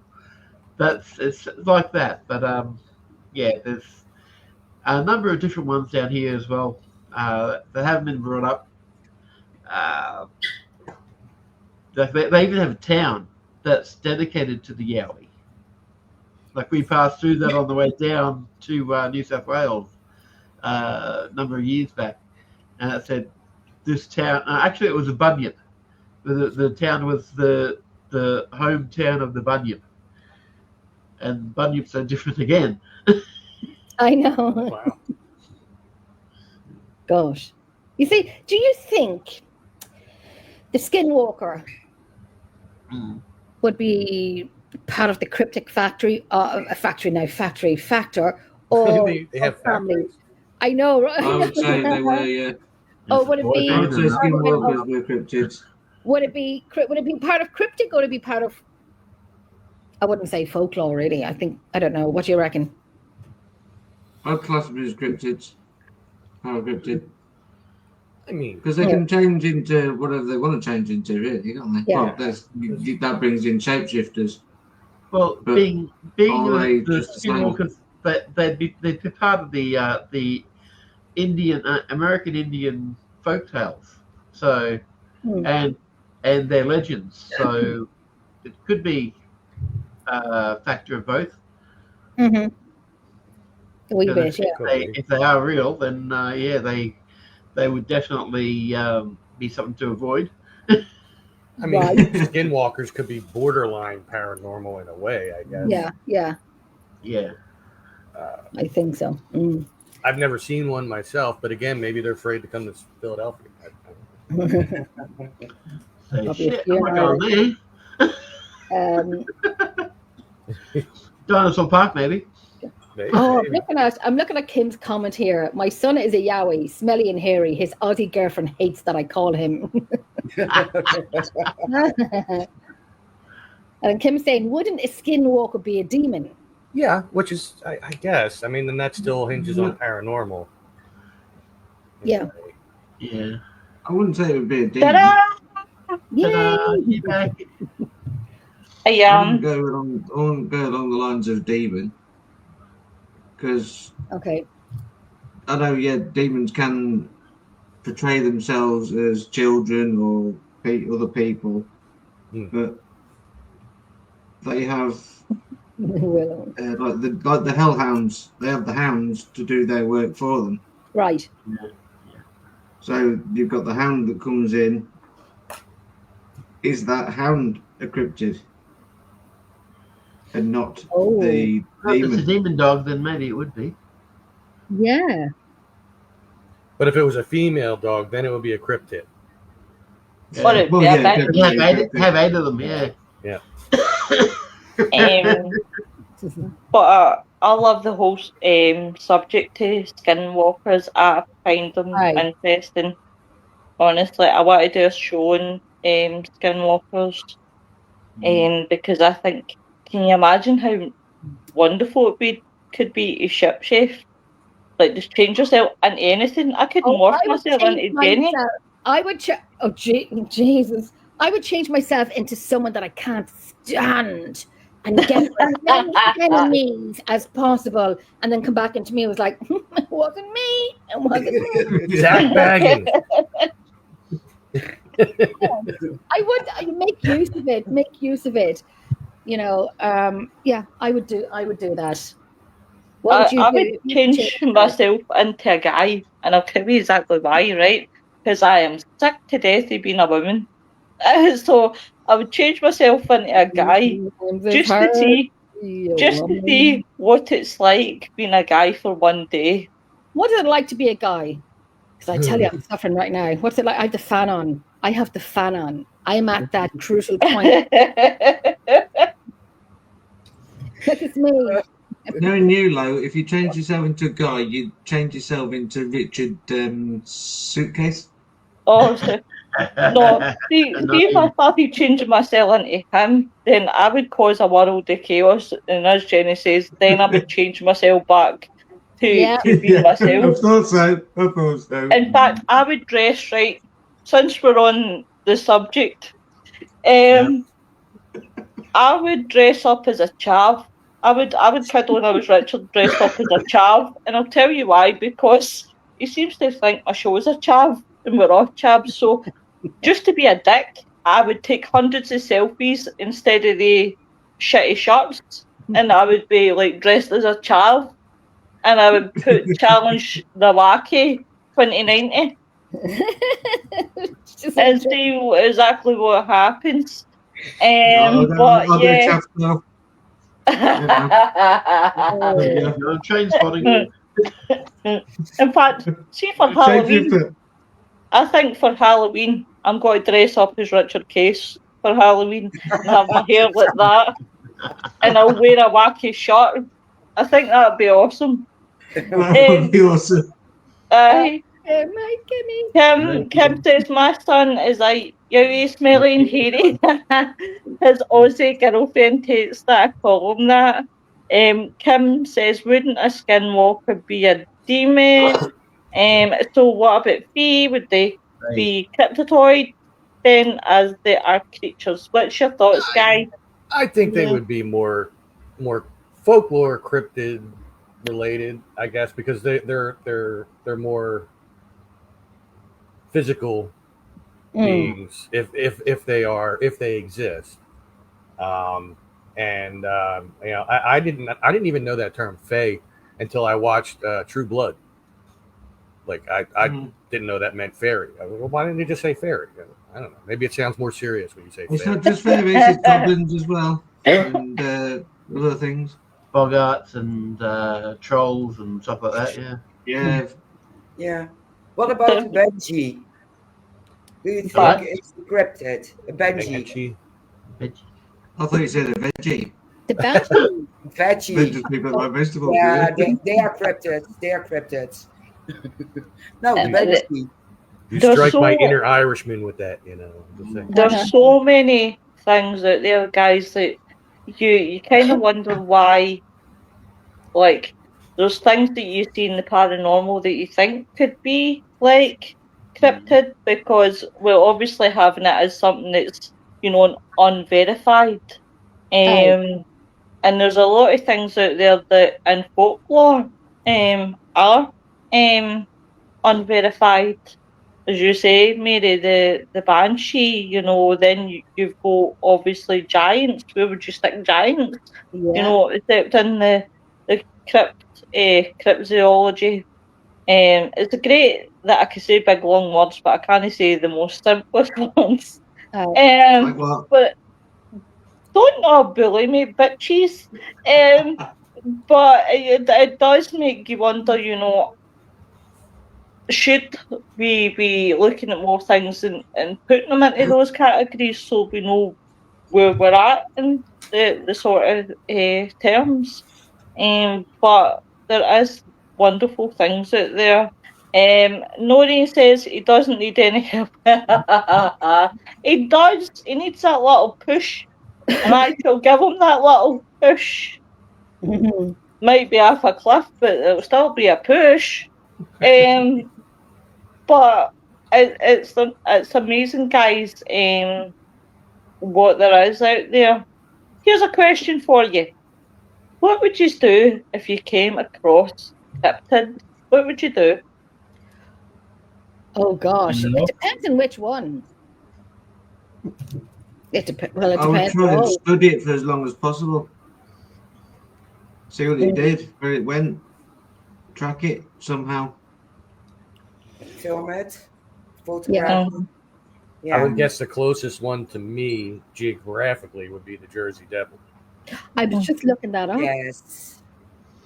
it's like that. But yeah, there's a number of different ones down here as well that haven't been brought up. They even have a town that's dedicated to the Yowie. Like we passed through that on the way down to New South Wales a number of years back, and it said this town. Actually, it was a bunyip. The town was the hometown of the bunyip, and bunyips are different again. I know. Wow. Gosh. You see, do you think the Skinwalker would be part of the cryptic factor, or They have family? factories. I know, right? I would say they were, yeah. Oh, would it be? I would say skinwalkers were cryptids. Would it be part of cryptic, or would it be part of? I wouldn't say folklore, really. I don't know. What do you reckon? I'd class them as cryptids. Paracryptid. I mean, Because they can change into whatever they want to change into, really, can't they? Yeah. Well, that brings in shapeshifters. Well, But being are they the just the same? skinwalkers, they'd be part of the Indian American Indian folk tales. So and their legends. So it could be a factor of both. Mm-hmm. A wee Because bit, yeah. if they are real, then yeah, they would definitely be something to avoid. I mean, Right. skinwalkers could be borderline paranormal in a way, I guess. Yeah. Yeah. I think so. Mm. I've never seen one myself, but again, maybe they're afraid to come to Philadelphia. Say, Probably shit, a I'm not going there. Dinosaur Park, maybe. Maybe. Oh, I'm looking at Kim's comment here. My son is a Yowie, smelly and hairy. His Aussie girlfriend hates that I call him. And Kim's saying, wouldn't a skinwalker be a demon? Yeah, which is, I guess. I mean, then that still hinges on paranormal. Yeah. Yeah. I wouldn't say it would be a demon. Ta-da! Ta-da, you're back. I I wouldn't go along the lines of demon. Because Okay. I know, yeah, demons can portray themselves as children or other people, but they have like the hellhounds. They have the hounds to do their work for them. Right. So you've got the hound that comes in. Is that hound a cryptid? And not the If it's a demon. demon dog, then maybe it would be. Yeah. But if it was a female dog, then it would be a cryptid. What it Well, be, yeah, I bet. definitely. Have eight of them, yeah. Yeah. But I love the whole subject to skinwalkers. I find them interesting. Honestly, I want to do a show on skinwalkers, because I think, can you imagine how wonderful could be to shapeshift? Like, just change yourself into anything. I could morph myself into Jenny. I would Jesus. I would change myself into someone that I can't stand and get as many enemies as possible, and then come back into me. It was like, it wasn't me. It wasn't me. Zach bagging. I would make use of it. You know, yeah, I would do that. What would you I do? would change myself into a guy, and I'll tell you exactly why, right? Because I am sick to death of being a woman. So I would change myself into a guy just to see what it's like being a guy for one day. What is it like to be a guy? Because I tell you, I'm suffering right now. What's it like? I have the fan on. I'm at that crucial point. Look at me. Knowing you, Lo, if you change yourself into a guy, you'd change yourself into Richard Suitcase. Oh, no. See, if I started changing myself into him, then I would cause a world of chaos. And as Jenny says, then I would change myself back to be myself. I thought so. In fact, I would dress right. Since we're on the subject, I would dress up as a chav. I would cuddle when I was Richard dressed up as a chav, and I'll tell you why, because he seems to think my show is a chav and we're all chavs. So just to be a dick, I would take hundreds of selfies instead of the shitty shirts, and I would be like dressed as a chav, and I would put challenge the wacky 2090 and see exactly what happens. But I'll do a yeah. chaff now. Yeah. No, train spotting. In fact, see for Halloween, I think for Halloween, I'm going to dress up as Richard Case for Halloween and have my hair like that, and I'll wear a wacky shirt. I think that'd be awesome. That would be awesome. Kim says my son is a yowie, smelly and hairy. His Aussie girlfriend hates that I call him that. Kim says, wouldn't a skinwalker be a demon? So what about Fee? Would they be cryptotoid then, as they are creatures? What's your thoughts, Guy? I think they would be more folklore cryptid related, I guess, because they're more physical beings if they exist. I didn't even know that term fae until I watched True Blood. Like I didn't know that meant fairy. Well, why didn't they just say fairy? I don't know. Maybe it sounds more serious when you say It's fairy. not just fairies, it's goblins as well, and other things. Bogarts and trolls and stuff like that. Yeah. Yeah. Yeah. What about a Benji? Do you think What? it's cryptid? A Benji? I thought you said a veggie. The Banshee. Veggie. Veggies people like vegetables. Yeah, they are cryptids. They are cryptids. No, the Benji. You There's strike my so- inner Irishman with that, you know. I'm just saying. There's so many things out there, guys, that you kind of wonder why. Like, there's things that you see in the paranormal that you think could be like cryptid, because we're obviously having it as something that's, unverified. And there's a lot of things out there that in folklore are unverified. As you say, Mary, the Banshee, then you've got obviously giants. Where would you stick giants? Except in the cryptozoology. It's great that I can say big long words, but I can't say the most simplest ones. Like what? But don't not bully me, bitches. But it does make you wonder, should we be looking at more things and putting them into those categories so we know where we're at in the sort of terms? But there is wonderful things out there. Noreen says he doesn't need any help. He does. He needs that little push. And I shall give him that little push. Might be off a cliff, but it'll still be a push. But it's amazing, guys, what there is out there. Here's a question for you. What would you do if you came across cryptids? What would you do? Oh gosh, No. it depends on which one. It depends. Well, it I would depends. try and study it for as long as possible. See what it did, where it went, track it somehow. Film it. Photograph. Yeah. I would guess the closest one to me geographically would be the Jersey Devil. I was just looking that up. Yes.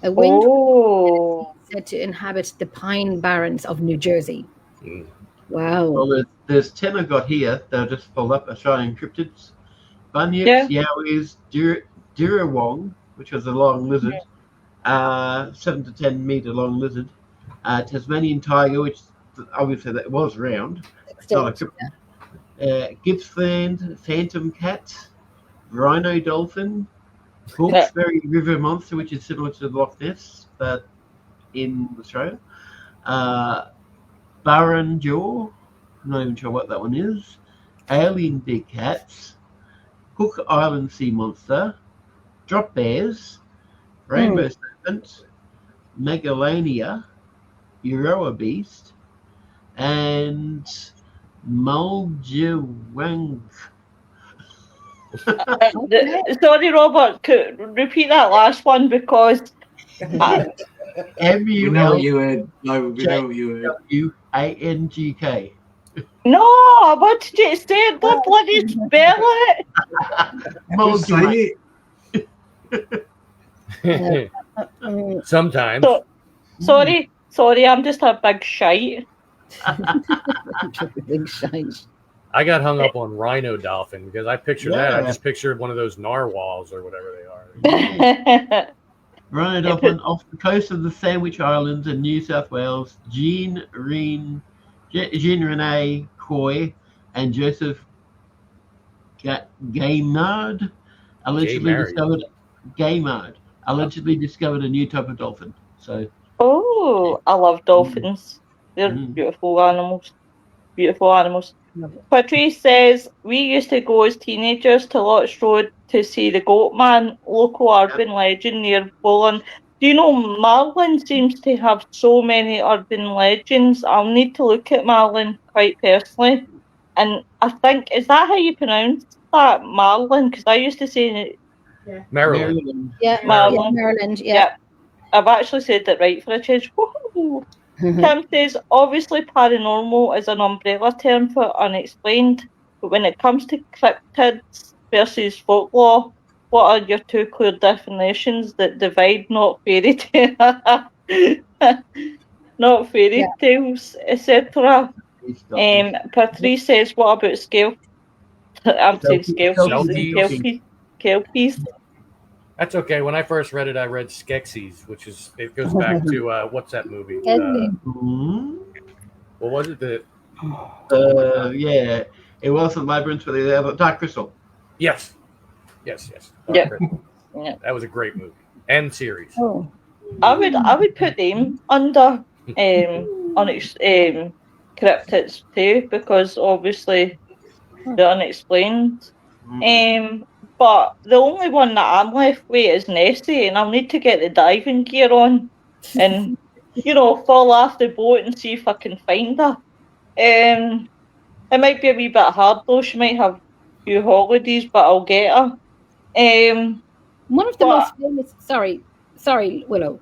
A winged Oh, said to inhabit the pine barrens of New Jersey. Mm. Wow. Well, there's 10 I've got here. They'll just pull up Australian cryptids. Bunyips, Yowies, Dirrawong, which was a long lizard, 7 to 10 meter long lizard, Tasmanian tiger, which obviously that was round. It's not a cryptid. Gippsland phantom cat, rhino dolphin, Hawkesbury river monster, which is similar to the Loch Ness, but in Australia. Barrenjaw, I'm not even sure what that one is. Alien big cats. Cook Island Sea Monster, Drop Bears, Rainbow Serpent, Megalania, Euroa Beast, and Muljewang. Sorry, Robert, could repeat that last one because We know what MULJWANGK. you heard. No, we know what you heard. no, I wanted you to say it. Don't bloody spell it. Just say it. Sometimes. Sorry, I'm just a big shite. Big shite. I got hung up on rhino dolphin because I picture that. I Yeah. just pictured one of those narwhals or whatever they are. Rhino dolphin off the coast of the Sandwich Islands in New South Wales. Jean Renee Coy and Joseph Gaimard allegedly discovered a new type of dolphin. So, Oh, I love dolphins. They're beautiful animals. Beautiful animals. Patrice says, we used to go as teenagers to Lots Road to see the Goat Man, local urban legend near Bowling. Do you know Marlin seems to have so many urban legends? I'll need to look at Marlin quite personally. And I think, is that how you pronounce that? Marlin? Because I used to say Maryland. Yeah, Maryland. Maryland. Yeah. Yeah. I've actually said that right for a change. Woohoo! Kim says, obviously paranormal is an umbrella term for unexplained, but when it comes to cryptids versus folklore, what are your two clear definitions that divide not fairy tale, not fairy tales, etc.? Patrice says, what about scale? I'm saying scale kelpies. That's okay. When I first read it, I read Skeksis, which is, it goes back to, what's that movie? What was it? yeah, it wasn't Labyrinth, but the other Dark Crystal. Yes. Yeah. Yeah. That was a great movie and series. Oh. I would put them under cryptids too, because obviously they're unexplained. But the only one that I'm left with is Nessie, and I'll need to get the diving gear on and fall off the boat and see if I can find her. It might be a wee bit hard though. She might have a few holidays, but I'll get her. One of the most famous. Sorry, Willow.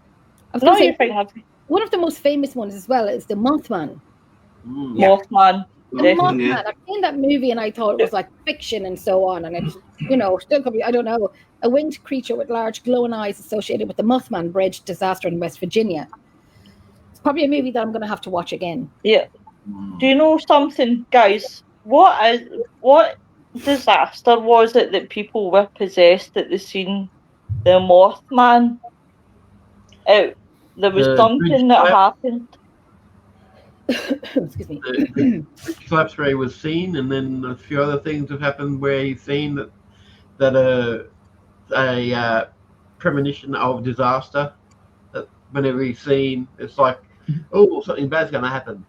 No, you're fine. One of the most famous ones as well is the Mothman. Mothman. Mothman. I've seen that movie and I thought it was like fiction and so on, and it's still could be, I don't know, a winged creature with large glowing eyes associated with the Mothman Bridge disaster in West Virginia. It's probably a movie that I'm going to have to watch again. Yeah. Do you know something, guys? What disaster was it that people were possessed at the scene? The Mothman. There was something that happened. Excuse me. The bridge collapse where he was seen, and then a few other things have happened where he's seen that a premonition of disaster. That whenever he's seen, it's like, oh, something bad's going to happen.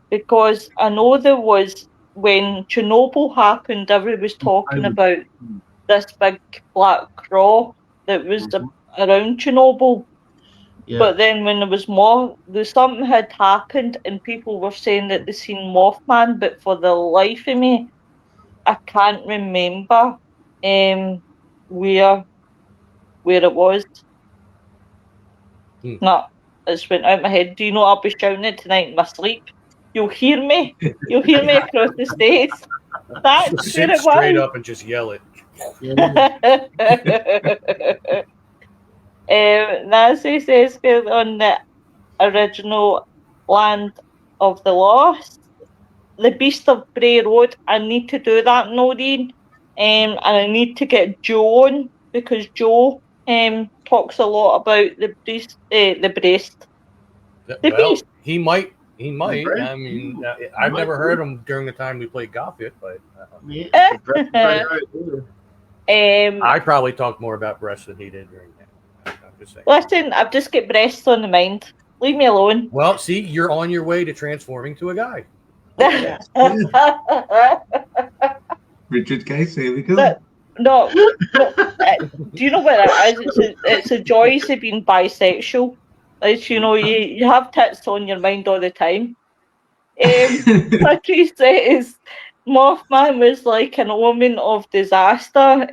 Because I know there was, when Chernobyl happened, everybody was talking about this big black claw that was around Chernobyl. Yeah. But then when there was more, something had happened and people were saying that they seen Mothman, but for the life of me, I can't remember where it was. No, it's went out my head. Do you know I'll be shouting it tonight in my sleep? You'll hear me. You'll hear me across the States. That's just sit straight up and just yell it. Nancy says on the original Land of the Lost, the Beast of Bray Road. I need to do that, Noreen, and I need to get Joe on because Joe talks a lot about the beast. Beast. He might. I mean, I've never heard him during the time we played golf yet, but I probably talked more about breasts than he did during that. I'm just saying. Listen, I've just got breasts on the mind. Leave me alone. Well, see, you're on your way to transforming to a guy. Richard Case, here we go. That, no, do you know what it is? It's a joys of being bisexual. It's, you have tits on your mind all the time. Patrice says Mothman was like an omen of disaster.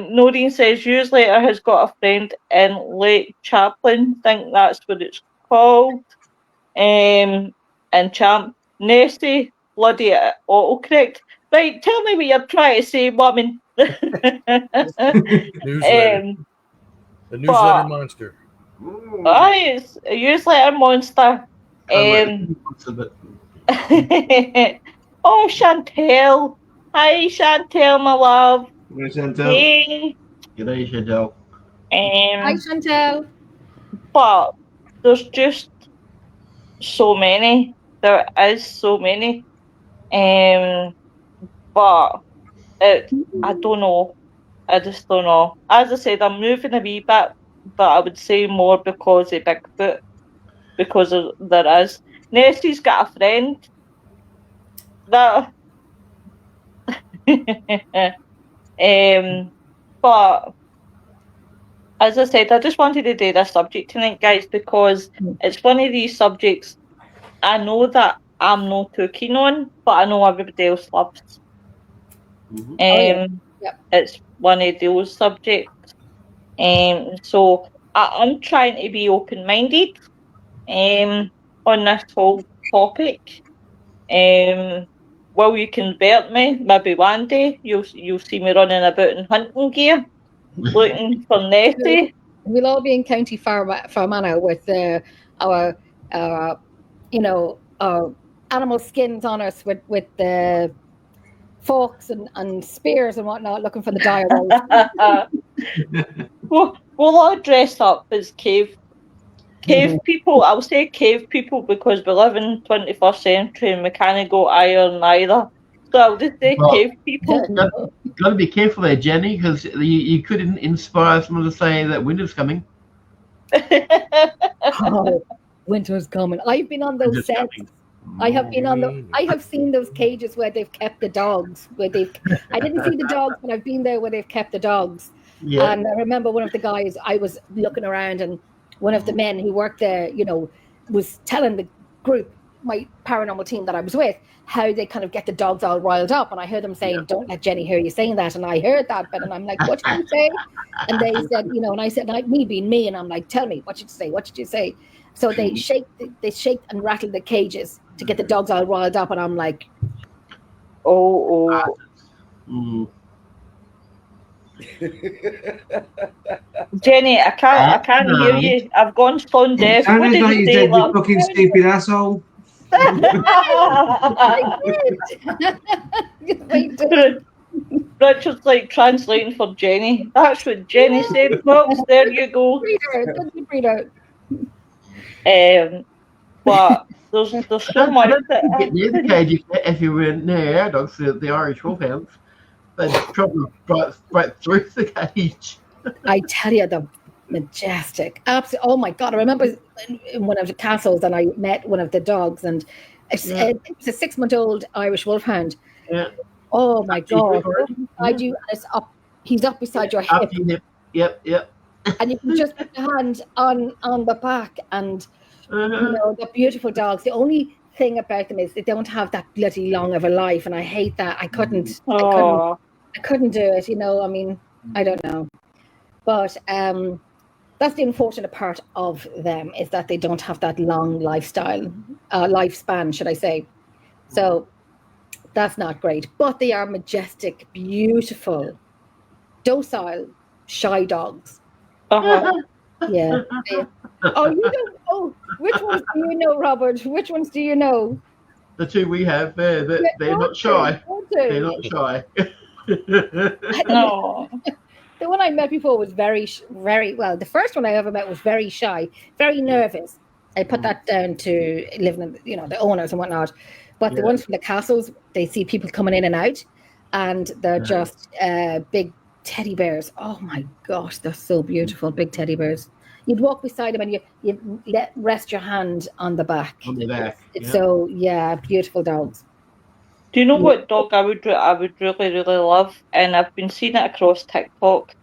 Noreen says Newsletter has got a friend in Lake Chaplin. Think that's what it's called. And Champ Nessie, bloody autocorrect. Right, tell me what you're trying to say, woman. Newsletter. The newsletter monster. It's a newsletter monster. Oh, Chantel. Hi, Chantel, my love. Hi, Chantel. Hey. G'day, Chantel. Hi, Chantel. But there's just so many. There is so many. But I don't know. I just don't know. As I said, I'm moving a wee bit, but I would say more because of Bigfoot. Because there is. Nestie's got a friend that but as I said, I just wanted to do this subject tonight, guys, because it's one of these subjects I know that I'm not too keen on, but I know everybody else loves. It's one of those subjects. So I'm trying to be open-minded on this whole topic. Well, you convert me. Maybe one day you'll see me running about in hunting gear, looking for Nessie. We'll all be in County Farmanagh with our animal skins on us with the forks and spears and whatnot, looking for the dire wolves. We'll all dress up as cave people. I'll say cave people because we live in 21st century and we can't go iron either. So I'll just say cave people. Got to be careful there, Jenny, because you could inspire someone to say that winter's coming. Oh, winter's coming. I've been on those sets. I have seen those cages where they've kept the dogs. I didn't see the dogs, but I've been there where they've kept the dogs. Yeah. And I remember one of the guys, I was looking around and one of the men who worked there, was telling the group, my paranormal team that I was with, how they kind of get the dogs all riled up. And I heard them saying, don't let Jenny hear you saying that. And I heard that bit and I'm like, what did you say? And they said, and I said, like, me being me. And I'm like, tell me, what did you say? What did you say? So they shake and rattle the cages to get the dogs all riled up. And I'm like, oh. Jenny, I can't hear you. I've gone stone deaf. What did you say, you fucking stupid asshole? Richard's like translating for Jenny. That's what Jenny said, folks. There you go. But there's so much that get near the cage if you were near our dogs, the Irish Wolfhounds. They'd probably right through the cage. I tell you, the majestic, absolutely. Oh my God! I remember in one of the castles, and I met one of the dogs, and it was a 6-month-old Irish Wolfhound. Yeah. Oh my God! Beside you, and it's up. He's up beside your hip. Yep. And you can just put your hand on the back, and the beautiful dogs. The only thing about them is they don't have that bloody long of a life, and I hate that. I couldn't do it. I mean, I don't know, but that's the unfortunate part of them, is that they don't have that long lifespan, should I say. So that's not great, but they are majestic, beautiful, docile, shy dogs. Yeah. Oh, you don't. Oh, which ones do you know, Robert? Which ones do you know? The two we have, they're not shy. They're not shy. No. The one I met before was very well. The first one I ever met was very shy, very nervous. I put that down to living in, the owners and whatnot. But the ones from the castles, they see people coming in and out, and they're just big teddy bears. Oh my gosh, they're so beautiful, big teddy bears. You'd walk beside them and you rest your hand on the back. On the back. So beautiful dogs. Do you know Yeah. what dog I would really love? And I've been seeing it across TikTok.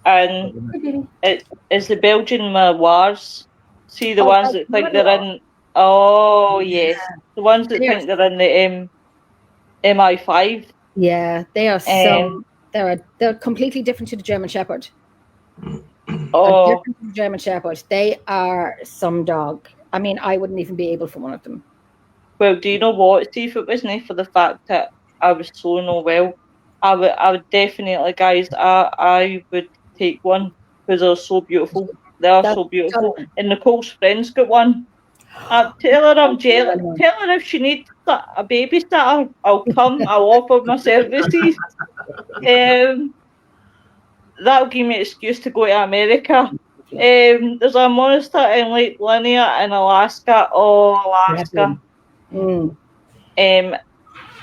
And it is the Belgian Malinois. See the ones that think they're in. Oh yes, the ones that think they're in the MI5. Yeah, they are so. They're completely different to the German Shepherd. Oh, Different to the German Shepherd. They are some dog. I mean, I wouldn't even be able for one of them. well, do you know what? See, if it wasn't for the fact that I was so not well, I would definitely, guys. I would take one because they're so beautiful. They are so beautiful. And Nicole's friend's got one. Tell her I'm jealous. Tell her if she needs a babysitter, I'll come. I'll offer my services. That'll give me an excuse to go to America. There's a monster in Lake Linnea in Alaska. Oh, Alaska.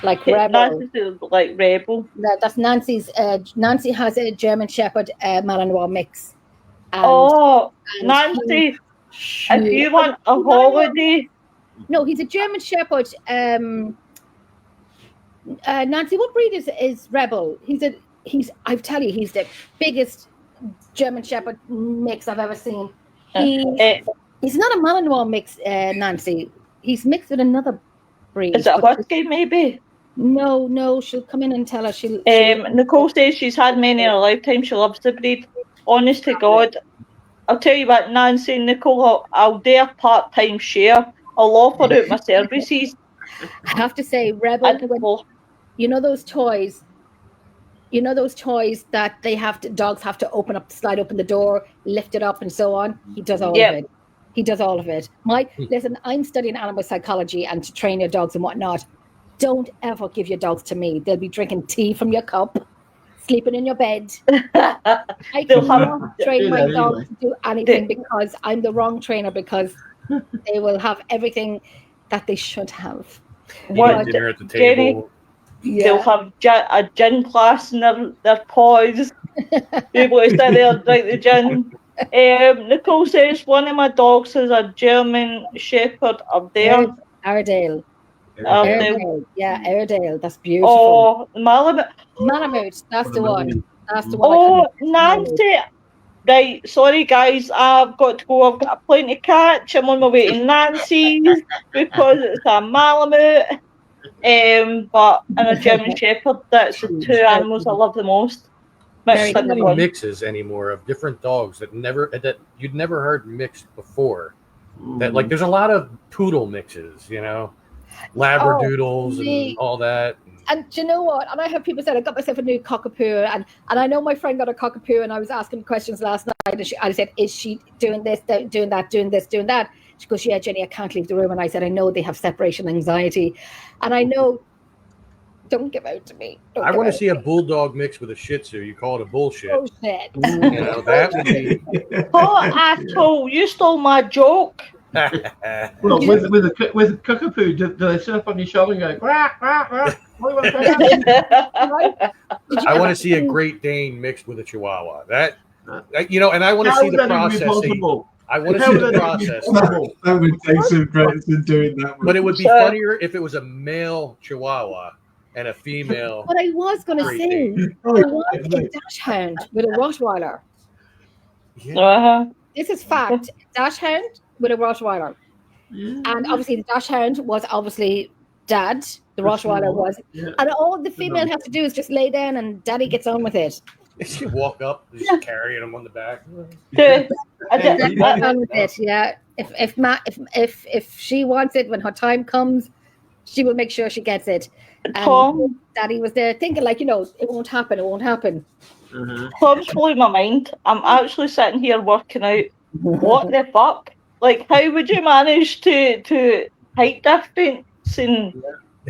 Like Rebel. Like Rebel. That's Nancy's. Nancy has a German Shepherd Malinois mix. And Nancy, if you want a holiday. No, he's a German Shepherd. Nancy, what breed is Rebel? I tell you, he's the biggest German Shepherd mix I've ever seen. He's not a Malinois mix, Nancy. He's mixed with another breed. Is it a husky, maybe? No, she'll come in and tell us. Nicole says she's had many in her lifetime. She loves the breed. Honest to God, I'll tell you what, Nancy and Nicole, I'll do a part-time share. I'll offer out my services. I have to say, Rebel, you know those toys that dogs have to slide open the door, lift it up and so on. He does all of it. He does all of it. Listen, I'm studying animal psychology and to train your dogs and whatnot. Don't ever give your dogs to me. They'll be drinking tea from your cup, sleeping in your bed. I cannot train my dogs to do anything because I'm the wrong trainer, because they will have everything that they should have. Dinner at the table. They'll have a gin glass in their paws. Be able to sit there and drink the gin. Nicole says one of my dogs is a German Shepherd up there. Airedale. Yeah, Airedale. That's beautiful. Oh, Malamute. That's the one. That's the one. Oh, Nancy. Right, sorry guys, I've got to go. I've got a plane to catch. I'm on my way to Nancy's because it's a Malamute. But and a German Shepherd. That's the two animals I love the most. There's so many mixes anymore of different dogs that you'd never heard mixed before. That like there's a lot of poodle mixes, Labradoodles and all that. And do you know what? And I have people said I got myself a new cockapoo, and I know my friend got a cockapoo, and I was asking questions last night, and I said, "Is she doing this, doing that, doing this, doing that?" She goes, "Yeah, Jenny, I can't leave the room." And I said, "I know they have separation anxiety, and I know." Don't give out to me. I want to see a bulldog mixed with a Shih Tzu. You call it a bullshit. Bullshit. That would be. Oh, asshole! You stole my joke. Well, with a cockapoo, do they sit up on your shoulder and go, rah, rah, rah? I want to see a Great Dane mixed with a Chihuahua. And I want to see the processing. I want to see the process. That would take some practice in doing that. But it would be funnier if it was a male Chihuahua and a female. But I was going to say, I want a dachshund with a Rottweiler. Yeah. This is fact. Dachshund with a Rottweiler. Yeah. And obviously the dachshund was obviously dad. The Rottweiler was. Yeah. And all the female has to do is just lay down and daddy gets on with it. She walk up, just carrying him on the back. Yeah. If she wants it, when her time comes, she will make sure she gets it. And Daddy was there thinking, it won't happen. It won't happen. Tom's blowing my mind. I'm actually sitting here working out. What the fuck? Like, how would you manage to height difference and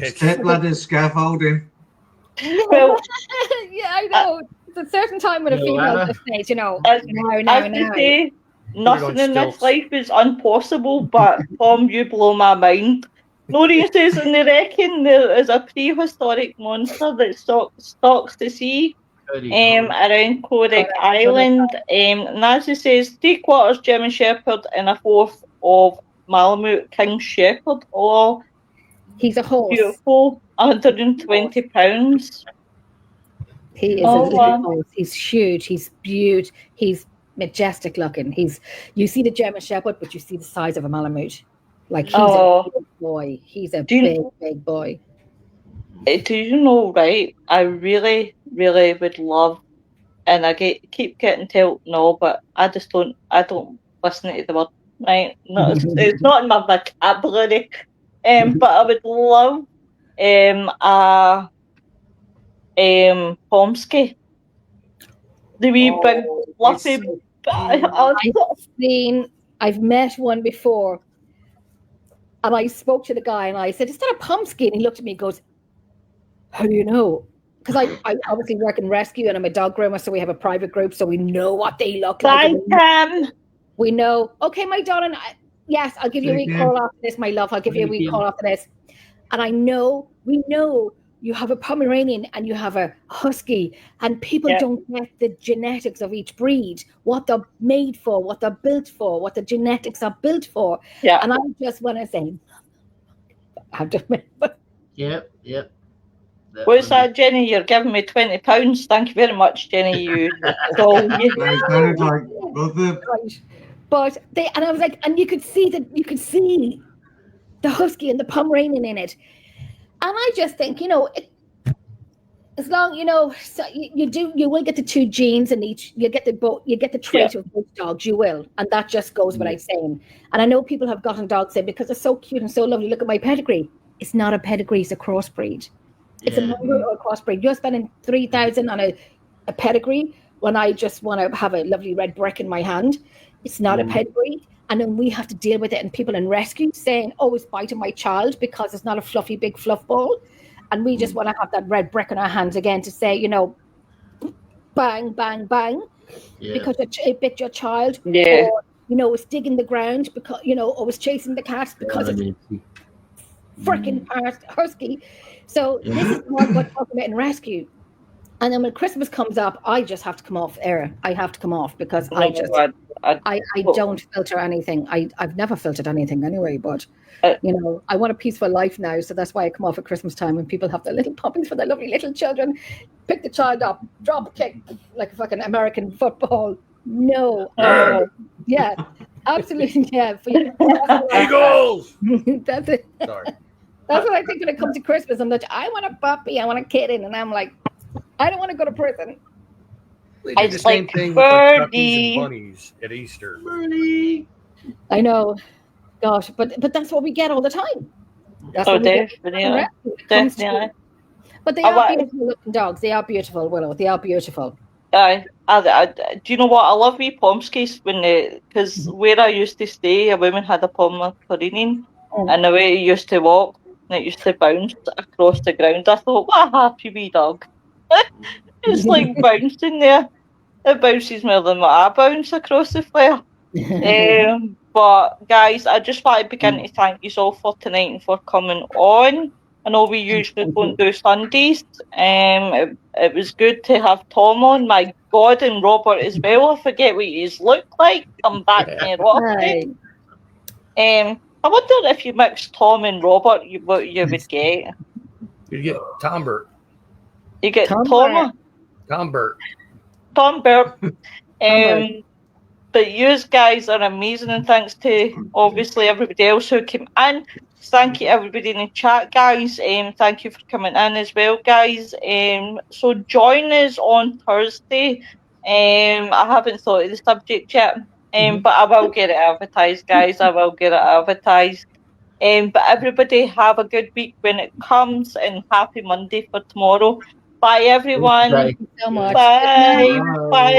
step ladders, scaffolding? Well, yeah, I know. It's a certain time when a female just says, now. Say, nothing in this life is impossible, but Tom, you blow my mind. Noreen says, and they reckon there is a prehistoric monster that stalks the sea around Corrick Island. Nancy says 3/4 German Shepherd and 1/4 of Malamute King Shepherd. Oh, he's a horse. Beautiful. £120. He is Oh, a little wow. horse. He's huge. He's beaut. He's majestic looking. You see the German Shepherd, but you see the size of a Malamute. Like he's a big boy. He's a big boy. Do you know, right? I really, really would love, and I keep getting told no, but I don't listen to the word, right? No, it's not in my vocabulary. But I would love Pomsky. The wee big fluffy. I've met one before, and I spoke to the guy, and I said, "Is that a Pomsky?" And he looked at me and goes, "How do you know?" Because I obviously work in rescue, and I'm a dog groomer, so we have a private group, so we know what they look like. We know. Okay, my darling. Yes, I'll give you a wee call after this, my love. I'll give you a wee call after this. And we know you have a Pomeranian and you have a Husky, and people don't get the genetics of each breed, what they're made for, what they're built for, what the genetics are built for. Yeah. And I just want to say, I have to remember. Yep. What's that, Jenny? You're giving me £20. Thank you very much, Jenny. You told me. But and I was like, and you could see the Husky and the Pomeranian in it. And I just think, as long, so you will get the two genes in each, you get the trait of both dogs, you will. And that just goes without saying. And I know people have gotten dogs in because they're so cute and so lovely. Look at my pedigree. It's not a pedigree, it's a crossbreed. It's a mongrel or a crossbreed. You're spending $3,000 on a pedigree when I just want to have a lovely red brick in my hand. It's not a pedigree. And then we have to deal with it, and people in rescue saying, "Oh, it's biting my child because it's not a fluffy big fluff ball." And we just want to have that red brick in our hands again to say, bang, bang, bang, because it bit your child. Yeah. Or, it's digging the ground because, or was chasing the cats because it's freaking Husky. So this is what we're talking about in rescue. And then when Christmas comes up, I just have to come off air. I have to come off because I don't filter anything. I've never filtered anything anyway, but I want a peaceful life now. So that's why I come off at Christmas time when people have their little puppies for their lovely little children. Pick the child up, drop kick like a fucking American football. No. Yeah, absolutely. Yeah. Eagles! That's it. Sorry. That's what I think when it comes to Christmas. I'm like, I want a puppy, I want a kitten. And I'm like, I don't want to go to prison. We do the same thing with turkeys and bunnies at Easter. Birdie. I know. Gosh, but that's what we get all the time. That's definitely. But they are beautiful looking dogs. They are beautiful, Willow. They are beautiful. Do you know what? I love wee Pomskies because where I used to stay, a woman had a Pomeranian, and the way it used to walk, and it used to bounce across the ground. I thought, what a happy wee dog! It's like bouncing there. It bounces more than what I bounce across the floor. But guys, I just want to begin to thank you all for tonight and for coming on. I know we usually don't do Sundays. It was good to have Tom on. My God, and Robert as well. I forget what he's looked like. Come back and Robert. I wonder if you mixed Tom and Robert, what you would get. You get Tombert. You get Tombert. But you guys are amazing, and thanks to obviously everybody else who came in. Thank you everybody in the chat, guys. Thank you for coming in as well, guys. So join us on Thursday. I haven't thought of the subject yet, but I will get it advertised, guys. I will get it advertised. But everybody have a good week when it comes, and happy Monday for tomorrow. Bye, everyone. Thank you so much. Bye. Bye.